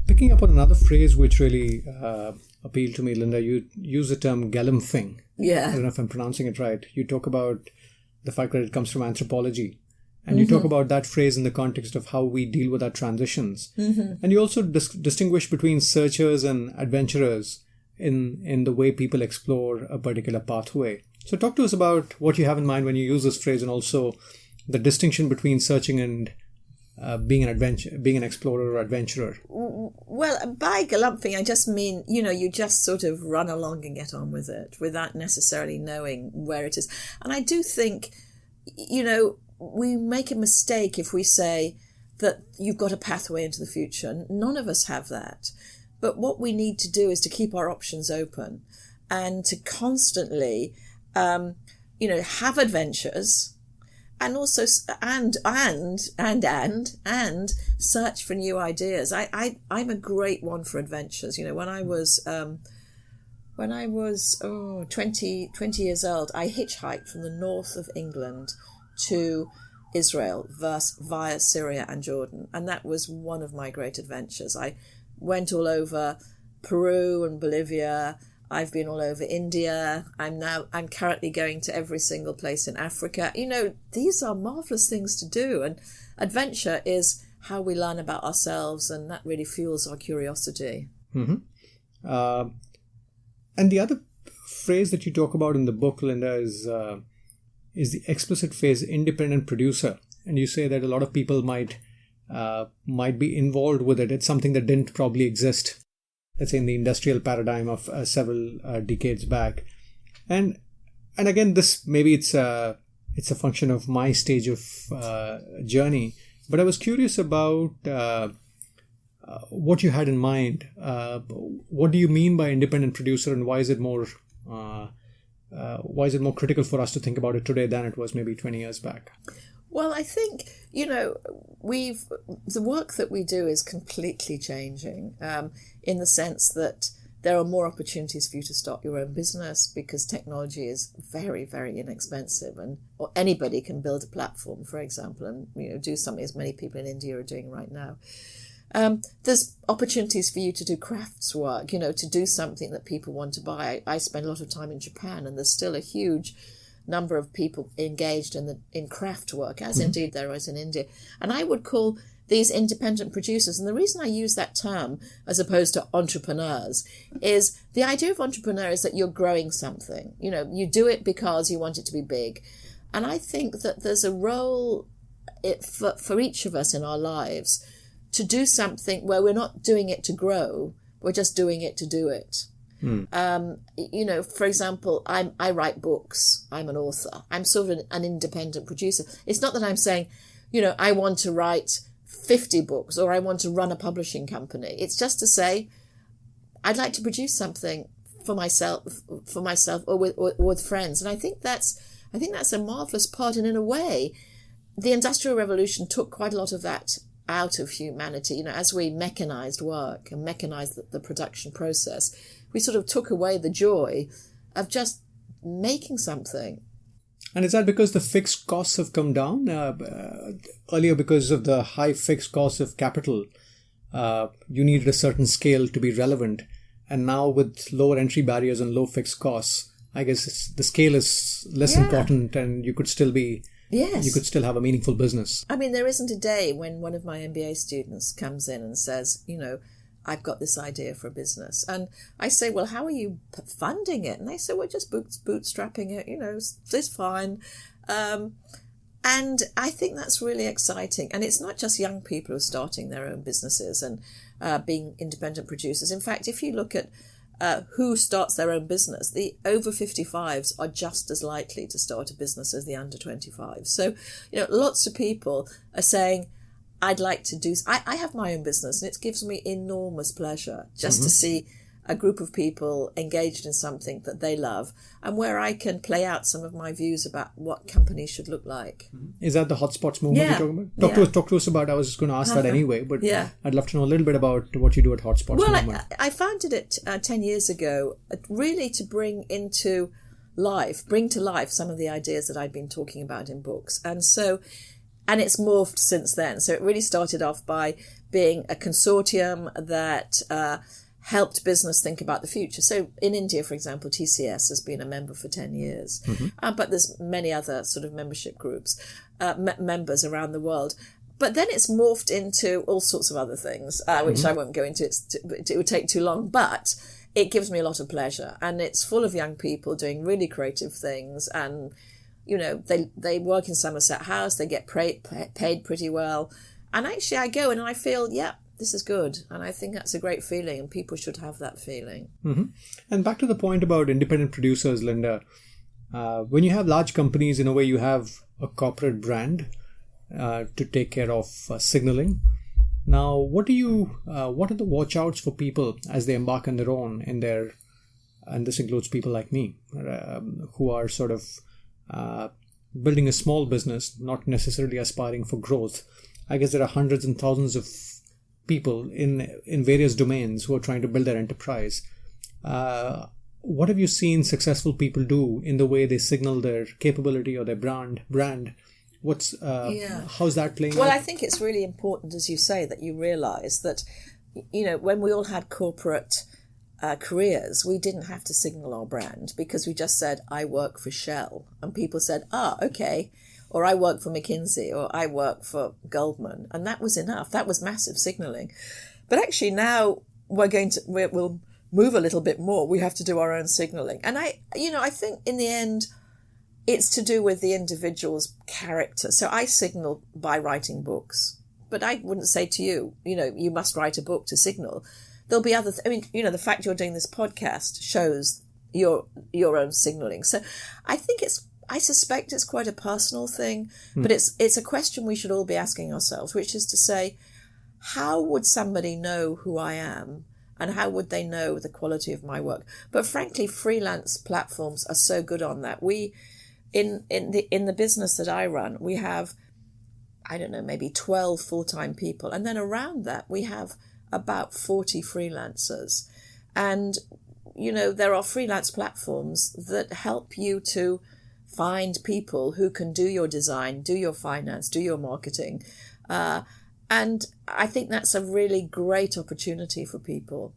Speaker 9: Picking up on another phrase which really appealed to me, Lynda, you use the term galumphing.
Speaker 8: Yeah.
Speaker 9: I don't know if I'm pronouncing it right. You talk about the fact that it comes from anthropology. And you talk about that phrase in the context of how we deal with our transitions. And you also distinguish between searchers and adventurers in the way people explore a particular pathway. So talk to us about what you have in mind when you use this phrase, and also the distinction between searching and being an explorer or adventurer.
Speaker 8: Well, by galumphing, I just mean, you just sort of run along and get on with it without necessarily knowing where it is. And I do think, we make a mistake if we say that you've got a pathway into the future. None of us have that. But what we need to do is to keep our options open and to constantly, have adventures, and also and search for new ideas. I'm a great one for adventures. When I was 20 years old, I hitchhiked from the north of England to Israel via Syria and Jordan, and that was one of my great adventures. I went all over Peru and Bolivia. I've been all over India. I'm currently going to every single place in Africa. These are marvelous things to do, and adventure is how we learn about ourselves, and that really fuels our curiosity.
Speaker 9: And the other phrase that you talk about in the book, Lynda, is the explicit phrase independent producer. And you say that a lot of people might be involved with it. It's something that didn't probably exist, let's say, in the industrial paradigm of several decades back. And again, this maybe it's a function of my stage of journey. But I was curious about what you had in mind. What do you mean by independent producer, and why is it more critical for us to think about it today than it was maybe 20 years back?
Speaker 8: Well, I think, the work that we do is completely changing in the sense that there are more opportunities for you to start your own business because technology is very, very inexpensive, or anybody can build a platform, for example, and do something as many people in India are doing right now. There's opportunities for you to do crafts work, to do something that people want to buy. I spend a lot of time in Japan, and there's still a huge number of people engaged in craft work, as indeed there is in India. And I would call these independent producers, and the reason I use that term as opposed to entrepreneurs is the idea of entrepreneur is that you're growing something. You do it because you want it to be big. And I think that there's a role for each of us in our lives to do something where we're not doing it to grow, we're just doing it to do it. For example, I write books. I'm an author. I'm sort of an independent producer. It's not that I'm saying, I want to write 50 books or I want to run a publishing company. It's just to say, I'd like to produce something for myself or with friends. And I think that's a marvelous part. And in a way, the Industrial Revolution took quite a lot of that out of humanity. As we mechanized work and mechanized the production process, we sort of took away the joy of just making something.
Speaker 9: And is that because the fixed costs have come down? Earlier, because of the high fixed costs of capital, you needed a certain scale to be relevant. And now with lower entry barriers and low fixed costs, I guess the scale is less important, and you could still be... Yes. You could still have a meaningful business.
Speaker 8: I mean, there isn't a day when one of my MBA students comes in and says, I've got this idea for a business. And I say, well, how are you funding it? And they say, we're just bootstrapping it, it's fine. And And I think that's really exciting. And it's not just young people who are starting their own businesses and being independent producers. In fact, if you look at who starts their own business, the over 55s are just as likely to start a business as the under 25s. So, lots of people are saying, I'd like to do... I have my own business, and it gives me enormous pleasure just to see a group of people engaged in something that they love, and where I can play out some of my views about what companies should look like.
Speaker 9: Is that the hotspots movement you're talking about? Talk to us about, I was just going to ask that anyway, but I'd love to know a little bit about what you do at Hotspots movement.
Speaker 8: I founded it 10 years ago, really to bring to life some of the ideas that I'd been talking about in books. And it's morphed since then. So it really started off by being a consortium that helped business think about the future. So in India, for example, TCS has been a member for 10 years, but there's many other sort of membership groups, members around the world. But then it's morphed into all sorts of other things, which I won't go into. It would take too long, but it gives me a lot of pleasure. And it's full of young people doing really creative things. And, they work in Somerset House, they get paid pretty well. And actually I go and I feel, this is good. And I think that's a great feeling, and people should have that feeling.
Speaker 9: And back to the point about independent producers, Lynda, when you have large companies, in a way you have a corporate brand to take care of signaling. Now, what are the watch outs for people as they embark on their own and this includes people like me, who are sort of building a small business, not necessarily aspiring for growth. I guess there are hundreds and thousands of people in various domains who are trying to build their enterprise. What have you seen successful people do in the way they signal their capability or their brand? How's that playing out?
Speaker 8: Well, I think it's really important, as you say, that you realise that, when we all had corporate careers, we didn't have to signal our brand, because we just said, I work for Shell. And people said, okay. Or I work for McKinsey, or I work for Goldman. And that was enough. That was massive signalling. But actually now we'll move a little bit more. We have to do our own signalling. And I think in the end, it's to do with the individual's character. So I signal by writing books. But I wouldn't say to you, you must write a book to signal. There'll be other... the fact you're doing this podcast shows your own signalling. So I suspect it's quite a personal thing, but it's a question we should all be asking ourselves, which is to say, how would somebody know who I am, and how would they know the quality of my work? But frankly, freelance platforms are so good on that. We, in the business that I run, we have, I don't know, maybe 12 full-time people, and then around that we have about 40 freelancers, and there are freelance platforms that help you to find people who can do your design, do your finance, do your marketing. And I think that's a really great opportunity for people.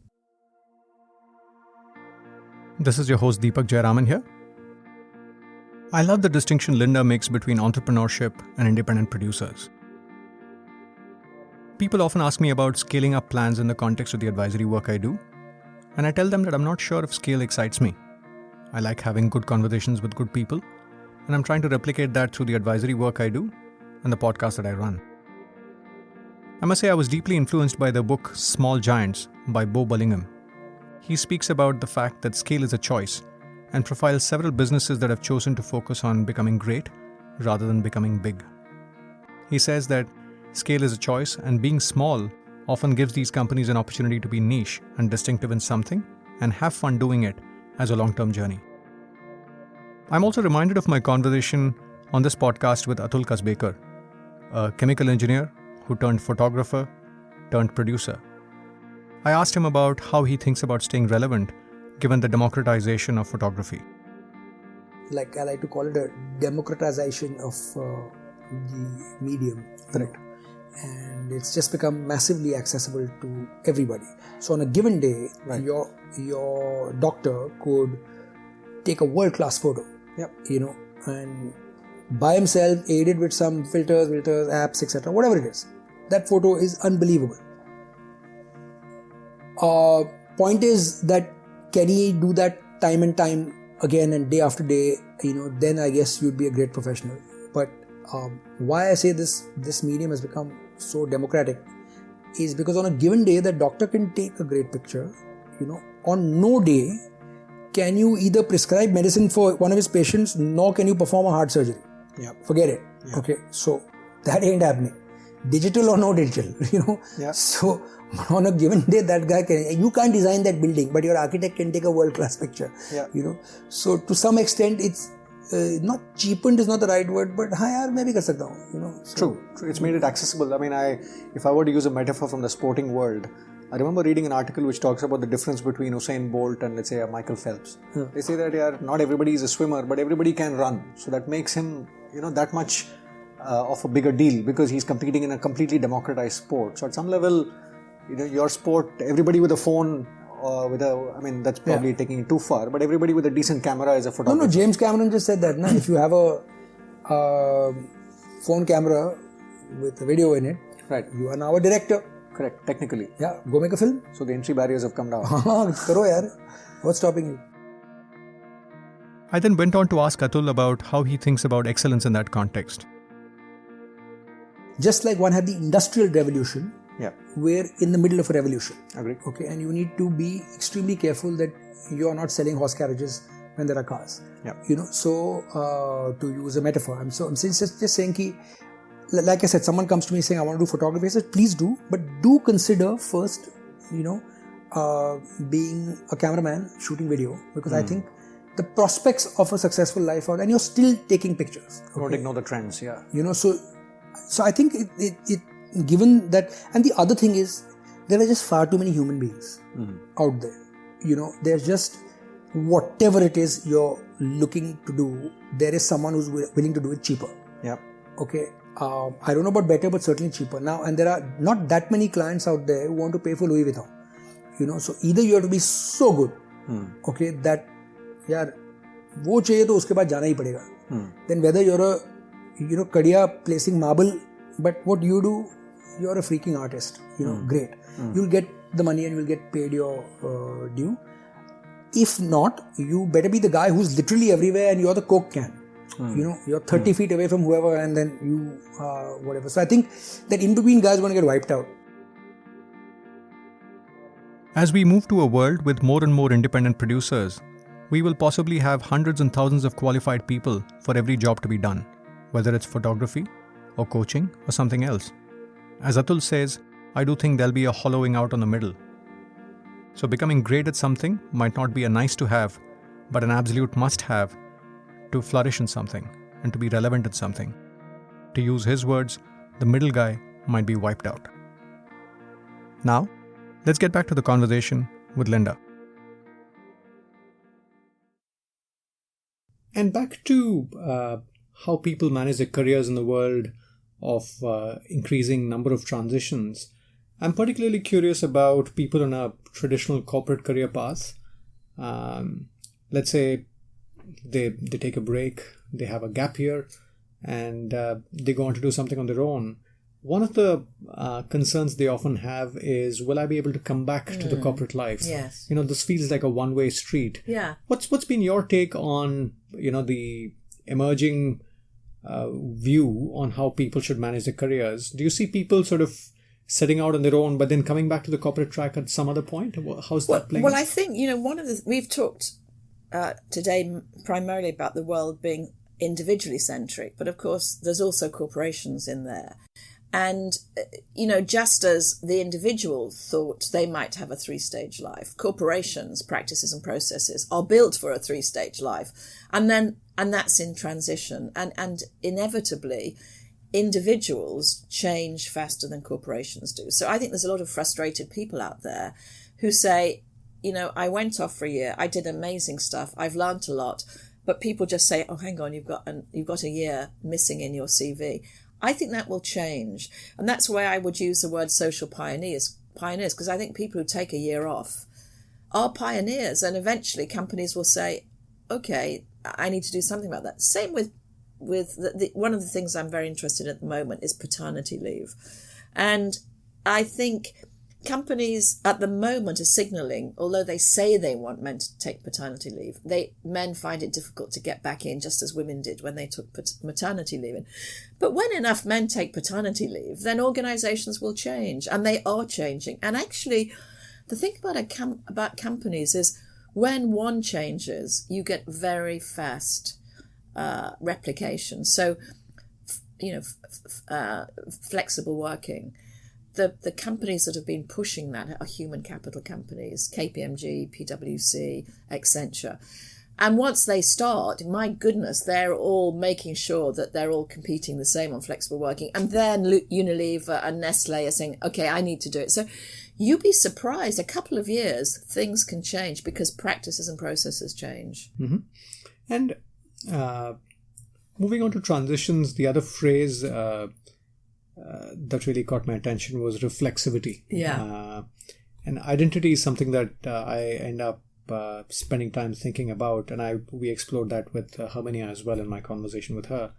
Speaker 9: This is your host Deepak Jayaraman here. I love the distinction Lynda makes between entrepreneurship and independent producers. People often ask me about scaling up plans in the context of the advisory work I do, and I tell them that I'm not sure if scale excites me. I like having good conversations with good people, and I'm trying to replicate that through the advisory work I do and the podcast that I run. I must say I was deeply influenced by the book Small Giants by Bo Bullingham. He speaks about the fact that scale is a choice and profiles several businesses that have chosen to focus on becoming great rather than becoming big. He says that scale is a choice, and being small often gives these companies an opportunity to be niche and distinctive in something and have fun doing it as a long-term journey. I'm also reminded of my conversation on this podcast with Atul Kasbekar, a chemical engineer who turned photographer, turned producer. I asked him about how he thinks about staying relevant given the democratization of photography.
Speaker 4: Like I like to call it a democratization of the medium.
Speaker 9: Correct.
Speaker 4: And it's just become massively accessible to everybody. So on a given day, your doctor could take a world-class photo. And by himself, aided with some filters, apps, etc., whatever it is. That photo is unbelievable. Point is that can he do that time and time again and day after day? Then I guess you'd be a great professional. But why I say this medium has become so democratic is because on a given day, the doctor can take a great picture. On no day can you either prescribe medicine for one of his patients, nor can you perform a heart surgery.
Speaker 1: Yeah.
Speaker 4: Forget it. Yeah. Okay, so that ain't happening. Digital or no digital,
Speaker 1: Yeah.
Speaker 4: So on a given day, that guy you can't design that building, but your architect can take a world-class picture.
Speaker 1: Yeah.
Speaker 4: So to some extent, it's not cheapened is not the right word, but maybe kar sakta hu, So,
Speaker 9: True. It's made it accessible. I mean, if I were to use a metaphor from the sporting world, I remember reading an article which talks about the difference between Usain Bolt and, let's say, Michael Phelps. They say that not everybody is a swimmer, but everybody can run. So that makes him, that much of a bigger deal because he's competing in a completely democratized sport. So at some level, your sport, everybody with a phone, that's probably taking it too far, but everybody with a decent camera is a photographer.
Speaker 4: No, James Cameron just said that. If you have a phone camera with a video in it,
Speaker 9: right,
Speaker 4: you are now a director.
Speaker 9: Correct, technically.
Speaker 4: Yeah, go make a film.
Speaker 9: So the entry barriers have come down.
Speaker 4: Karo yaar. What's stopping you?
Speaker 9: I then went on to ask Atul about how he thinks about excellence in that context.
Speaker 4: Just like one had the Industrial Revolution, we're in the middle of a revolution.
Speaker 9: Agreed.
Speaker 4: Okay, and you need to be extremely careful that you are not selling horse carriages when there are cars.
Speaker 9: Yeah.
Speaker 4: So to use a metaphor, I'm just saying ki, like I said, someone comes to me saying I want to do photography. I said please do, but do consider first, being a cameraman shooting video, because I think the prospects of a successful life are, and you're still taking pictures.
Speaker 9: Okay? Don't ignore the trends. Yeah.
Speaker 4: So I think it given that, and the other thing is there are just far too many human beings out there. There's just whatever it is you're looking to do, there is someone who's willing to do it cheaper.
Speaker 9: Yeah.
Speaker 4: Okay. I don't know about better, but certainly cheaper. Now, and there are not that many clients out there who want to pay for Louis Vuitton. So either you have to be so good, okay, that yaar, wo chahiye to uske baad jana hi padega. Then whether you're a Kadia placing marble, but what you do, you're a freaking artist. Great. You'll get the money and you'll get paid your due. If not, you better be the guy who's literally everywhere and you're the Coke can. You're 30 feet away from whoever and then you whatever. So I think that in between guys are going to get wiped out.
Speaker 9: As we move to a world with more and more independent producers, we will possibly have hundreds and thousands of qualified people for every job to be done, whether it's photography or coaching or something else. As Atul says, I do think there'll be a hollowing out on the middle. So becoming great at something might not be a nice to have, but an absolute must have to flourish in something and to be relevant in something. To use his words, the middle guy might be wiped out. Now, let's get back to the conversation with Lynda. And back to how people manage their careers in the world of increasing number of transitions. I'm particularly curious about people on a traditional corporate career path. Let's say they take a break, they have a gap year, and they go on to do something on their own. One of the concerns they often have is, will I be able to come back to the corporate life?
Speaker 8: Yes.
Speaker 9: This feels like a one-way street.
Speaker 8: Yeah.
Speaker 9: What's been your take on, the emerging view on how people should manage their careers? Do you see people sort of setting out on their own, but then coming back to the corporate track at some other point? How's that playing?
Speaker 8: Well, I think, we've talked today primarily about the world being individually centric, but of course there's also corporations in there. And, just as the individual thought they might have a 3-stage life, corporations, practices and processes are built for a 3-stage life. And that's in transition. And inevitably, individuals change faster than corporations do. So I think there's a lot of frustrated people out there who say, I went off for a year, I did amazing stuff, I've learned a lot, but people just say, oh, hang on, you've got a year missing in your CV. I think that will change. And that's why I would use the word social pioneers, because I think people who take a year off are pioneers. And eventually companies will say, okay, I need to do something about that. Same with one of the things I'm very interested in at the moment is paternity leave. And I think companies at the moment are signalling, although they say they want men to take paternity leave, men find it difficult to get back in, just as women did when they took maternity leave in. But when enough men take paternity leave, then organizations will change, and they are changing. And actually, the thing about companies is when one changes, you get very fast replication. So, flexible working. The companies that have been pushing that are human capital companies, KPMG, PwC, Accenture. And once they start, my goodness, they're all making sure that they're all competing the same on flexible working. And then Unilever and Nestle are saying, okay, I need to do it. So you'd be surprised, a couple of years, things can change because practices and processes change.
Speaker 9: Mm-hmm. And moving on to transitions, the other phrase that really caught my attention was reflexivity.
Speaker 8: Yeah.
Speaker 9: And identity is something that I end up spending time thinking about, and we explored that with Herminia as well in my conversation with her.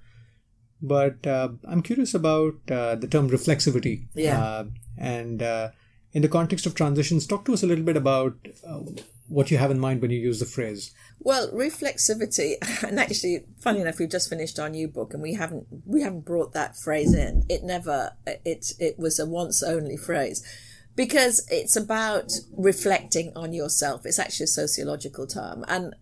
Speaker 9: But I'm curious about the term reflexivity.
Speaker 8: Yeah.
Speaker 9: And in the context of transitions, talk to us a little bit about what you have in mind when you use the phrase.
Speaker 8: Well, reflexivity, and actually, funny enough, we've just finished our new book, and we haven't brought that phrase in. It was a once only phrase, because it's about reflecting on yourself. It's actually a sociological term, and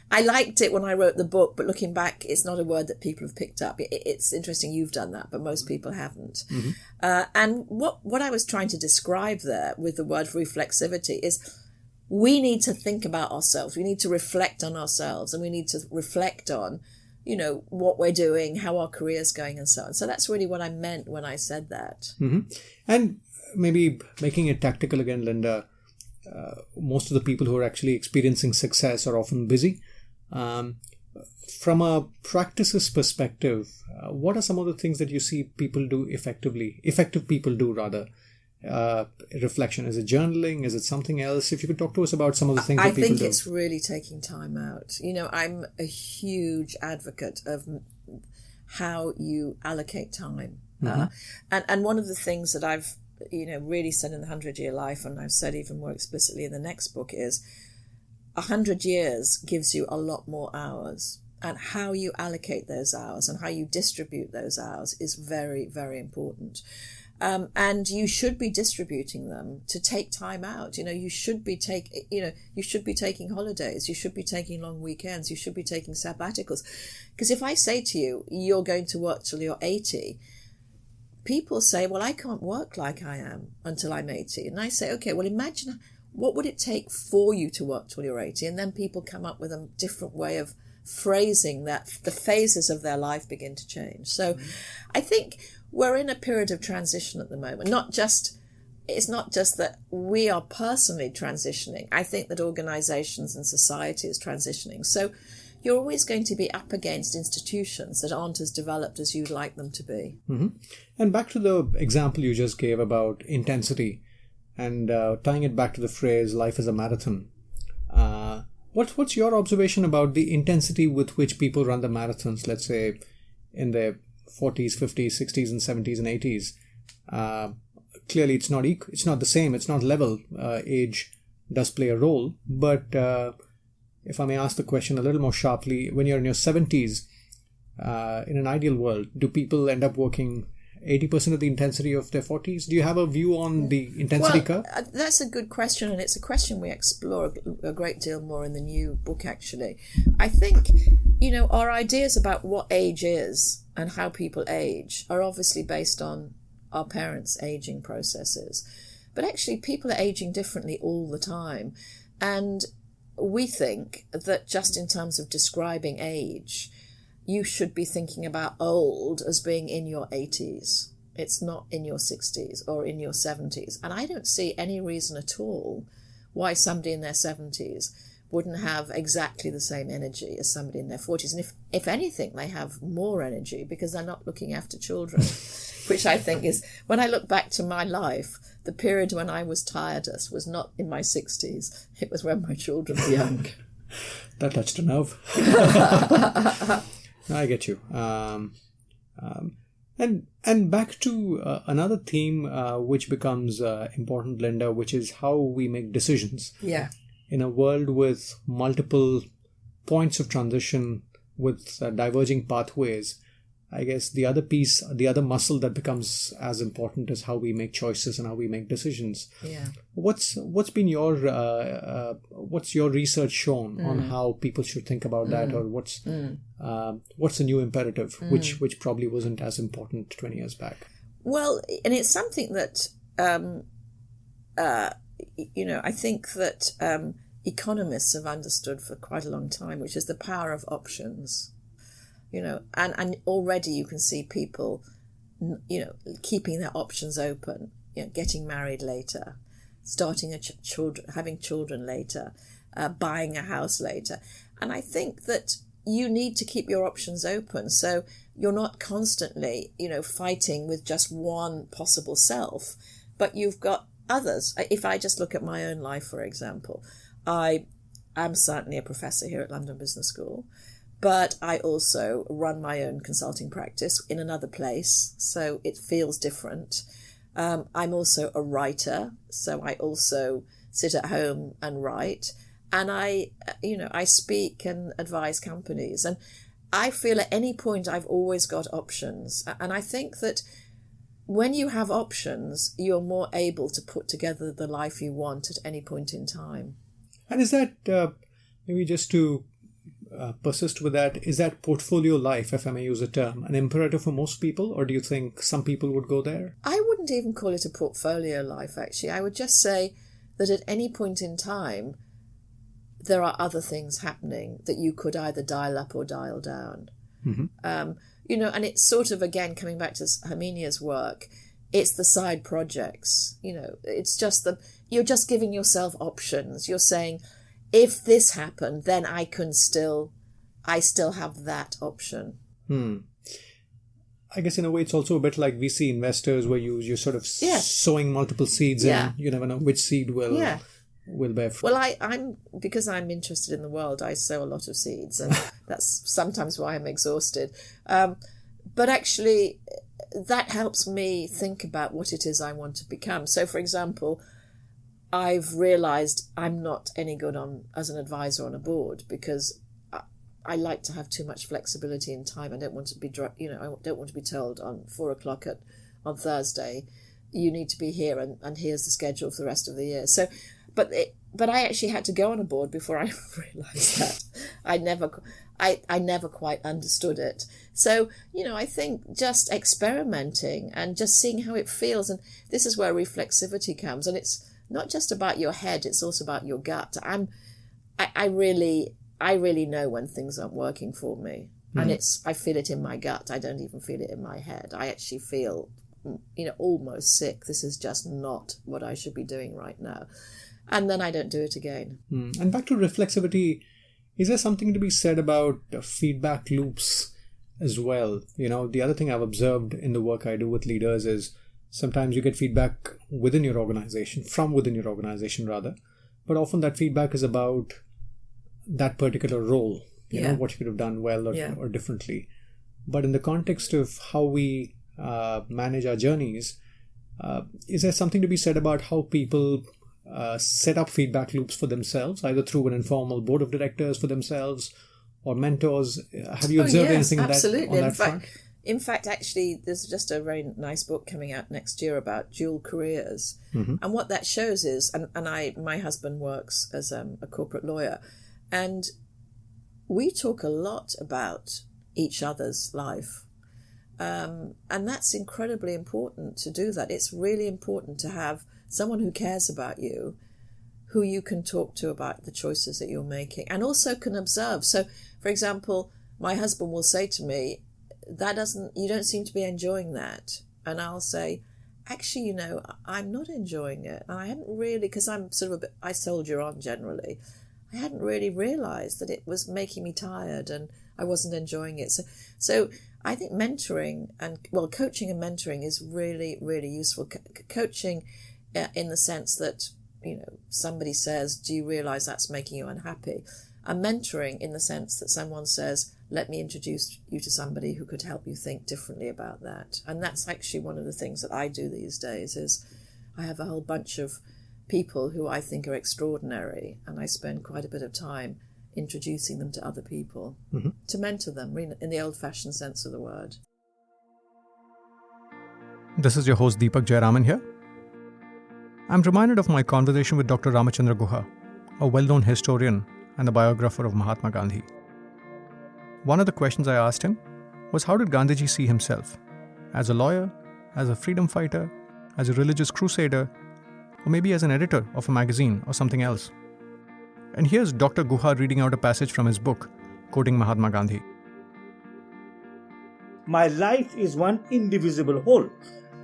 Speaker 8: I liked it when I wrote the book, but looking back, it's not a word that people have picked up. It's interesting you've done that, but most people haven't. Mm-hmm. And what I was trying to describe there with the word reflexivity is, we need to think about ourselves. We need to reflect on ourselves, and we need to reflect on, what we're doing, how our career's going, and so on. So that's really what I meant when I said that.
Speaker 9: Mm-hmm. And maybe making it tactical again, Lynda, most of the people who are actually experiencing success are often busy. From a practices perspective, what are some of the things that you see people do effective people do rather? Reflection, is it journaling, is it something else? If you could talk to us about some of the things that people do.
Speaker 8: I think it's really taking time out. I'm a huge advocate of how you allocate time. Mm-hmm. And one of the things that I've really said in the 100-Year Life, and I've said even more explicitly in the next book, is 100 years gives you a lot more hours, and how you allocate those hours and how you distribute those hours is very, very important. And you should be distributing them to take time out. You should be taking holidays. You should be taking long weekends. You should be taking sabbaticals. Because if I say to you, you're going to work till you're 80, people say, well, I can't work like I am until I'm 80. And I say, okay, well, imagine what would it take for you to work till you're 80? And then people come up with a different way of phrasing that the phases of their life begin to change. So I think we're in a period of transition at the moment. It's not just that we are personally transitioning. I think that organizations and society is transitioning. So you're always going to be up against institutions that aren't as developed as you'd like them to be.
Speaker 9: Mm-hmm. And back to the example you just gave about intensity and tying it back to the phrase, life is a marathon. What's your observation about the intensity with which people run the marathons, let's say in their 40s, 50s, 60s, and 70s and 80s? Clearly, it's not the same. It's not level. Age does play a role. But if I may ask the question a little more sharply, when you're in your 70s, in an ideal world, do people end up working 80% of the intensity of their 40s? Do you have a view on the intensity curve?
Speaker 8: That's a good question, and it's a question we explore a great deal more in the new book, actually. I think, our ideas about what age is and how people age are obviously based on our parents' aging processes. But actually, people are aging differently all the time. And we think that just in terms of describing age, you should be thinking about old as being in your 80s. It's not in your 60s or in your 70s. And I don't see any reason at all why somebody in their 70s wouldn't have exactly the same energy as somebody in their 40s. And if anything, they have more energy because they're not looking after children, which I think is, when I look back to my life, the period when I was tiredest was not in my 60s. It was when my children were young.
Speaker 9: That touched a nerve. I get you. And back to another theme which becomes important, Lynda, which is how we make decisions.
Speaker 8: Yeah.
Speaker 9: In a world with multiple points of transition, with diverging pathways, I guess the other piece, the other muscle that becomes as important is how we make choices and how we make decisions.
Speaker 8: Yeah.
Speaker 9: What's been your what's your research shown on how people should think about that, or what's the new imperative, which probably wasn't as important 20 years back?
Speaker 8: Well, and it's something that I think that economists have understood for quite a long time, which is the power of options. And already you can see people, keeping their options open, getting married later, starting having children later, buying a house later. And I think that you need to keep your options open. So you're not constantly, fighting with just one possible self, but you've got others. If I just look at my own life, for example, I am certainly a professor here at London Business School, but I also run my own consulting practice in another place, so it feels different. I'm also a writer, so I also sit at home and write, and I speak and advise companies, and I feel at any point I've always got options, and I think that when you have options, you're more able to put together the life you want at any point in time.
Speaker 9: And is that, maybe just to persist with that, is that portfolio life, if I may use a term, an imperative for most people, or do you think some people would go there?
Speaker 8: I wouldn't even call it a portfolio life, actually. I would just say that at any point in time, there are other things happening that you could either dial up or dial down.
Speaker 9: Mm-hmm.
Speaker 8: And it's sort of, again, coming back to Herminia's work, it's the side projects. It's just you're just giving yourself options. You're saying, if this happened, then I still have that option.
Speaker 9: I guess in a way it's also a bit like VC investors, where you're sort of sowing multiple seeds, and you never know which seed will bear fruit.
Speaker 8: Well, I'm because I'm interested in the world, I sow a lot of seeds, and that's sometimes why I'm exhausted. But actually, that helps me think about what it is I want to become. So, for example, I've realised I'm not any good as an advisor on a board, because I like to have too much flexibility in time. I don't want to be, I don't want to be told on 4:00 on Thursday, you need to be here, and here's the schedule for the rest of the year. So, but I actually had to go on a board before I realised that. I never quite understood it. So, I think just experimenting and just seeing how it feels, and this is where reflexivity comes, and it's not just about your head, it's also about your gut. I really know when things aren't working for me. And I feel it in my gut. I don't even feel it in my head. I actually feel, almost sick. This is just not what I should be doing right now. And then I don't do it again.
Speaker 9: And back to reflexivity, is there something to be said about feedback loops as well? The other thing I've observed in the work I do with leaders is sometimes you get feedback from within your organization rather, but often that feedback is about that particular role, what you could have done well or differently. But in the context of how we manage our journeys, is there something to be said about how people set up feedback loops for themselves, either through an informal board of directors for themselves or mentors? Have you observed anything on that front?
Speaker 8: In fact, actually, there's just a very nice book coming out next year about dual careers. Mm-hmm. And what that shows is, my husband works as a corporate lawyer, and we talk a lot about each other's life. And that's incredibly important to do that. It's really important to have someone who cares about you, who you can talk to about the choices that you're making, and also can observe. So, for example, my husband will say to me, you don't seem to be enjoying that. And I'll say, actually, I'm not enjoying it. And I hadn't really, because I'm I soldier on generally. I hadn't really realised that it was making me tired and I wasn't enjoying it. So I think coaching and mentoring is really, really useful. Coaching in the sense that, somebody says, do you realise that's making you unhappy? And mentoring in the sense that someone says, let me introduce you to somebody who could help you think differently about that. And that's actually one of the things that I do these days is I have a whole bunch of people who I think are extraordinary, and I spend quite a bit of time introducing them to other people to mentor them in the old-fashioned sense of the word.
Speaker 9: This is your host Deepak Jayaraman here. I'm reminded of my conversation with Dr. Ramachandra Guha, a well-known historian and a biographer of Mahatma Gandhi. One of the questions I asked him was, how did Gandhiji see himself? As a lawyer, as a freedom fighter, as a religious crusader, or maybe as an editor of a magazine or something else? And here's Dr. Guha reading out a passage from his book, quoting Mahatma Gandhi.
Speaker 12: My life is one indivisible whole.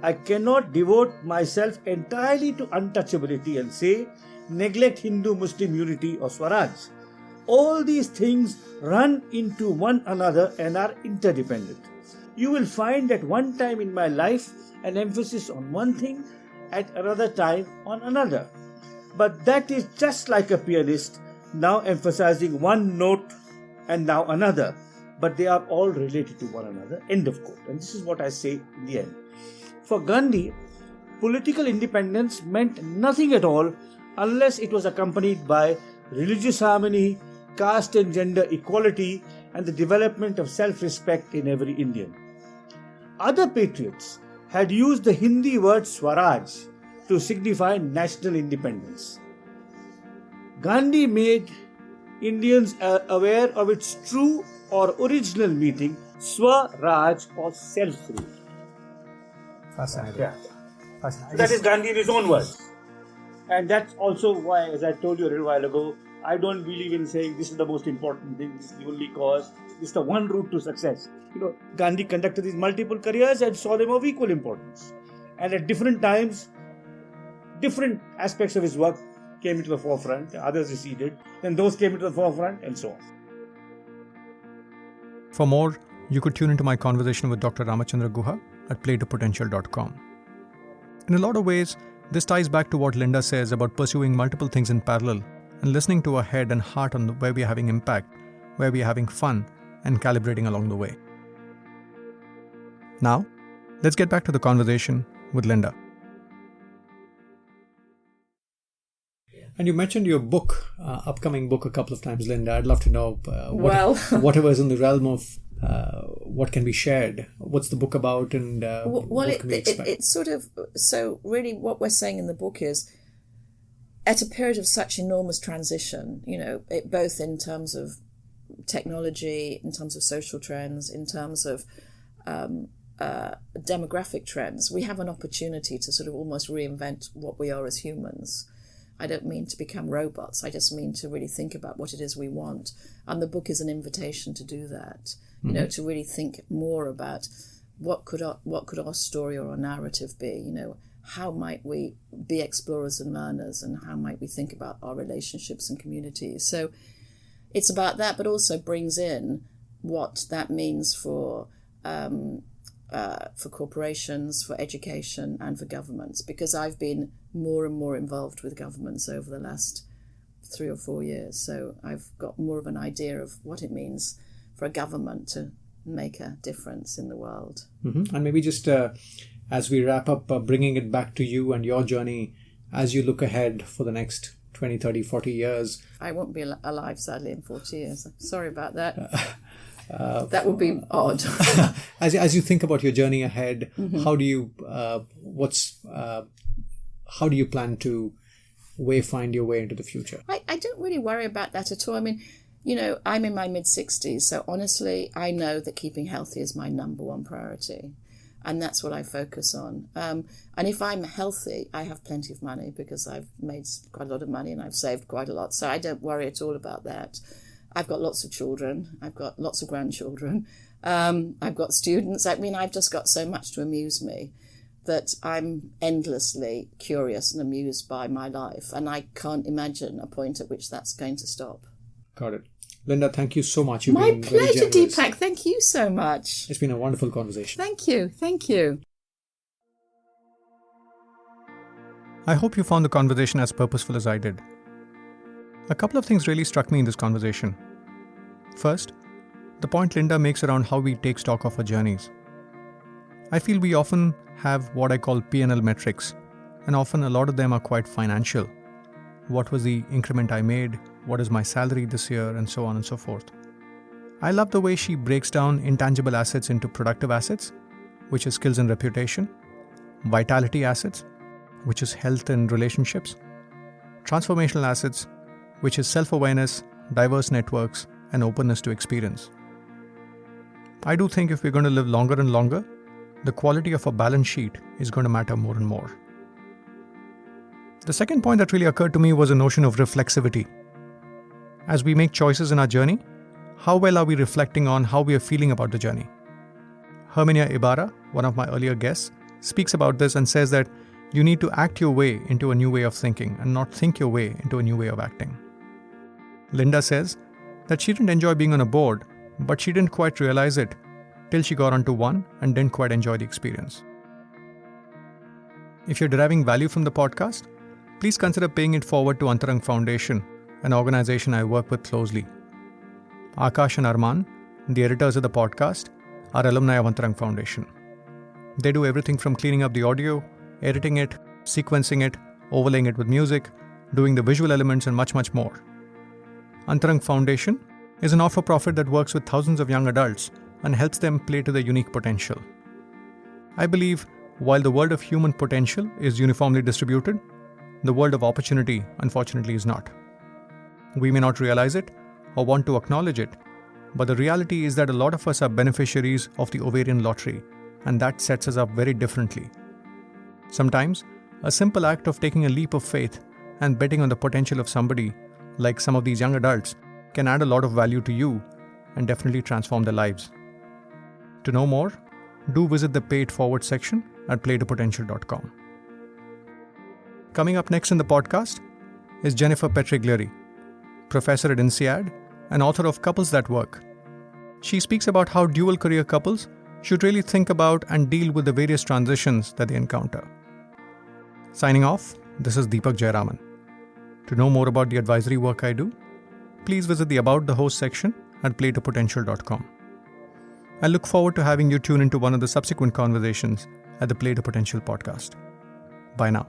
Speaker 12: I cannot devote myself entirely to untouchability and say, neglect Hindu-Muslim unity or Swaraj. All these things run into one another and are interdependent. You will find at one time in my life an emphasis on one thing, at another time on another. But that is just like a pianist, now emphasizing one note and now another. But they are all related to one another. End of quote. And this is what I say in the end. For Gandhi, political independence meant nothing at all unless it was accompanied by religious harmony, caste and gender equality, and the development of self-respect in every Indian. Other patriots had used the Hindi word Swaraj to signify national independence. Gandhi made Indians aware of its true or original meaning, Swaraj or self-rule.
Speaker 9: Fascinating.
Speaker 12: Yeah. That is Gandhi in his own words. And that's also why, as I told you a little while ago, I don't believe in saying this is the most important thing, this is the only cause, this is the one route to success. Gandhi conducted these multiple careers and saw them of equal importance. And at different times, different aspects of his work came into the forefront, others receded, then those came into the forefront, and so on.
Speaker 9: For more, you could tune into my conversation with Dr. Ramachandra Guha at playtopotential.com. In a lot of ways, this ties back to what Lynda says about pursuing multiple things in parallel and listening to our head and heart on where we are having impact, where we are having fun, and calibrating along the way. Now, let's get back to the conversation with Lynda. And you mentioned your book, upcoming book, a couple of times, Lynda. I'd love to know whatever is in the realm of what can be shared. What's the book about, and what can we expect?
Speaker 8: It's sort of, so really what we're saying in the book is, at a period of such enormous transition, both in terms of technology, in terms of social trends, in terms of demographic trends, we have an opportunity to sort of almost reinvent what we are as humans. I don't mean to become robots. I just mean to really think about what it is we want. And the book is an invitation to do that, to really think more about what could our story or our narrative be, how might we be explorers and learners, and how might we think about our relationships and communities. So it's about that, but also brings in what that means for corporations, for education, and for governments, because I've been more and more involved with governments over the last 3 or 4 years. So I've got more of an idea of what it means for a government to make a difference in the world.
Speaker 9: Mm-hmm. And maybe just as we wrap up, bringing it back to you and your journey as you look ahead for the next 20, 30, 40 years.
Speaker 8: I won't be alive, sadly, in 40 years. Sorry about that. That would be odd.
Speaker 9: As you think about your journey ahead, how do you plan to find your way into the future?
Speaker 8: I don't really worry about that at all. I mean, I'm in my mid-60s, so honestly, I know that keeping healthy is my number one priority. And that's what I focus on. And if I'm healthy, I have plenty of money because I've made quite a lot of money and I've saved quite a lot. So I don't worry at all about that. I've got lots of children. I've got lots of grandchildren. I've got students. I mean, I've just got so much to amuse me that I'm endlessly curious and amused by my life. And I can't imagine a point at which that's going to stop.
Speaker 9: Got it. Lynda, thank you so much.
Speaker 8: My pleasure, Deepak. Thank you so much.
Speaker 9: It's been a wonderful conversation.
Speaker 8: Thank you. Thank you.
Speaker 9: I hope you found the conversation as purposeful as I did. A couple of things really struck me in this conversation. First, the point Lynda makes around how we take stock of our journeys. I feel we often have what I call P&L metrics, and often a lot of them are quite financial. What was the increment I made? What is my salary this year? And so on and so forth. I love the way she breaks down intangible assets into productive assets, which is skills and reputation, vitality assets, which is health and relationships, transformational assets, which is self-awareness, diverse networks, and openness to experience. I do think if we're going to live longer and longer, the quality of a balance sheet is going to matter more and more. The second point that really occurred to me was a notion of reflexivity. As we make choices in our journey, how well are we reflecting on how we are feeling about the journey? Herminia Ibarra, one of my earlier guests, speaks about this and says that you need to act your way into a new way of thinking and not think your way into a new way of acting. Lynda says that she didn't enjoy being on a board, but she didn't quite realize it till she got onto one and didn't quite enjoy the experience. If you're deriving value from the podcast, please consider paying it forward to Antarang Foundation, an organization I work with closely. Akash and Arman, the editors of the podcast, are alumni of Antarang Foundation. They do everything from cleaning up the audio, editing it, sequencing it, overlaying it with music, doing the visual elements, and much, much more. Antarang Foundation is a not-for-profit that works with thousands of young adults and helps them play to their unique potential. I believe while the world of human potential is uniformly distributed, the world of opportunity, unfortunately, is not. We may not realize it or want to acknowledge it, but the reality is that a lot of us are beneficiaries of the ovarian lottery, and that sets us up very differently. Sometimes, a simple act of taking a leap of faith and betting on the potential of somebody, like some of these young adults, can add a lot of value to you and definitely transform their lives. To know more, do visit the Pay It Forward section at playtopotential.com. Coming up next in the podcast is Jennifer Petriglieri, professor at INSEAD and author of Couples That Work. She speaks about how dual career couples should really think about and deal with the various transitions that they encounter. Signing off, this is Deepak Jayaraman. To know more about the advisory work I do, please visit the About the Host section at playtopotential.com. I look forward to having you tune into one of the subsequent conversations at the Play to Potential podcast. Bye now.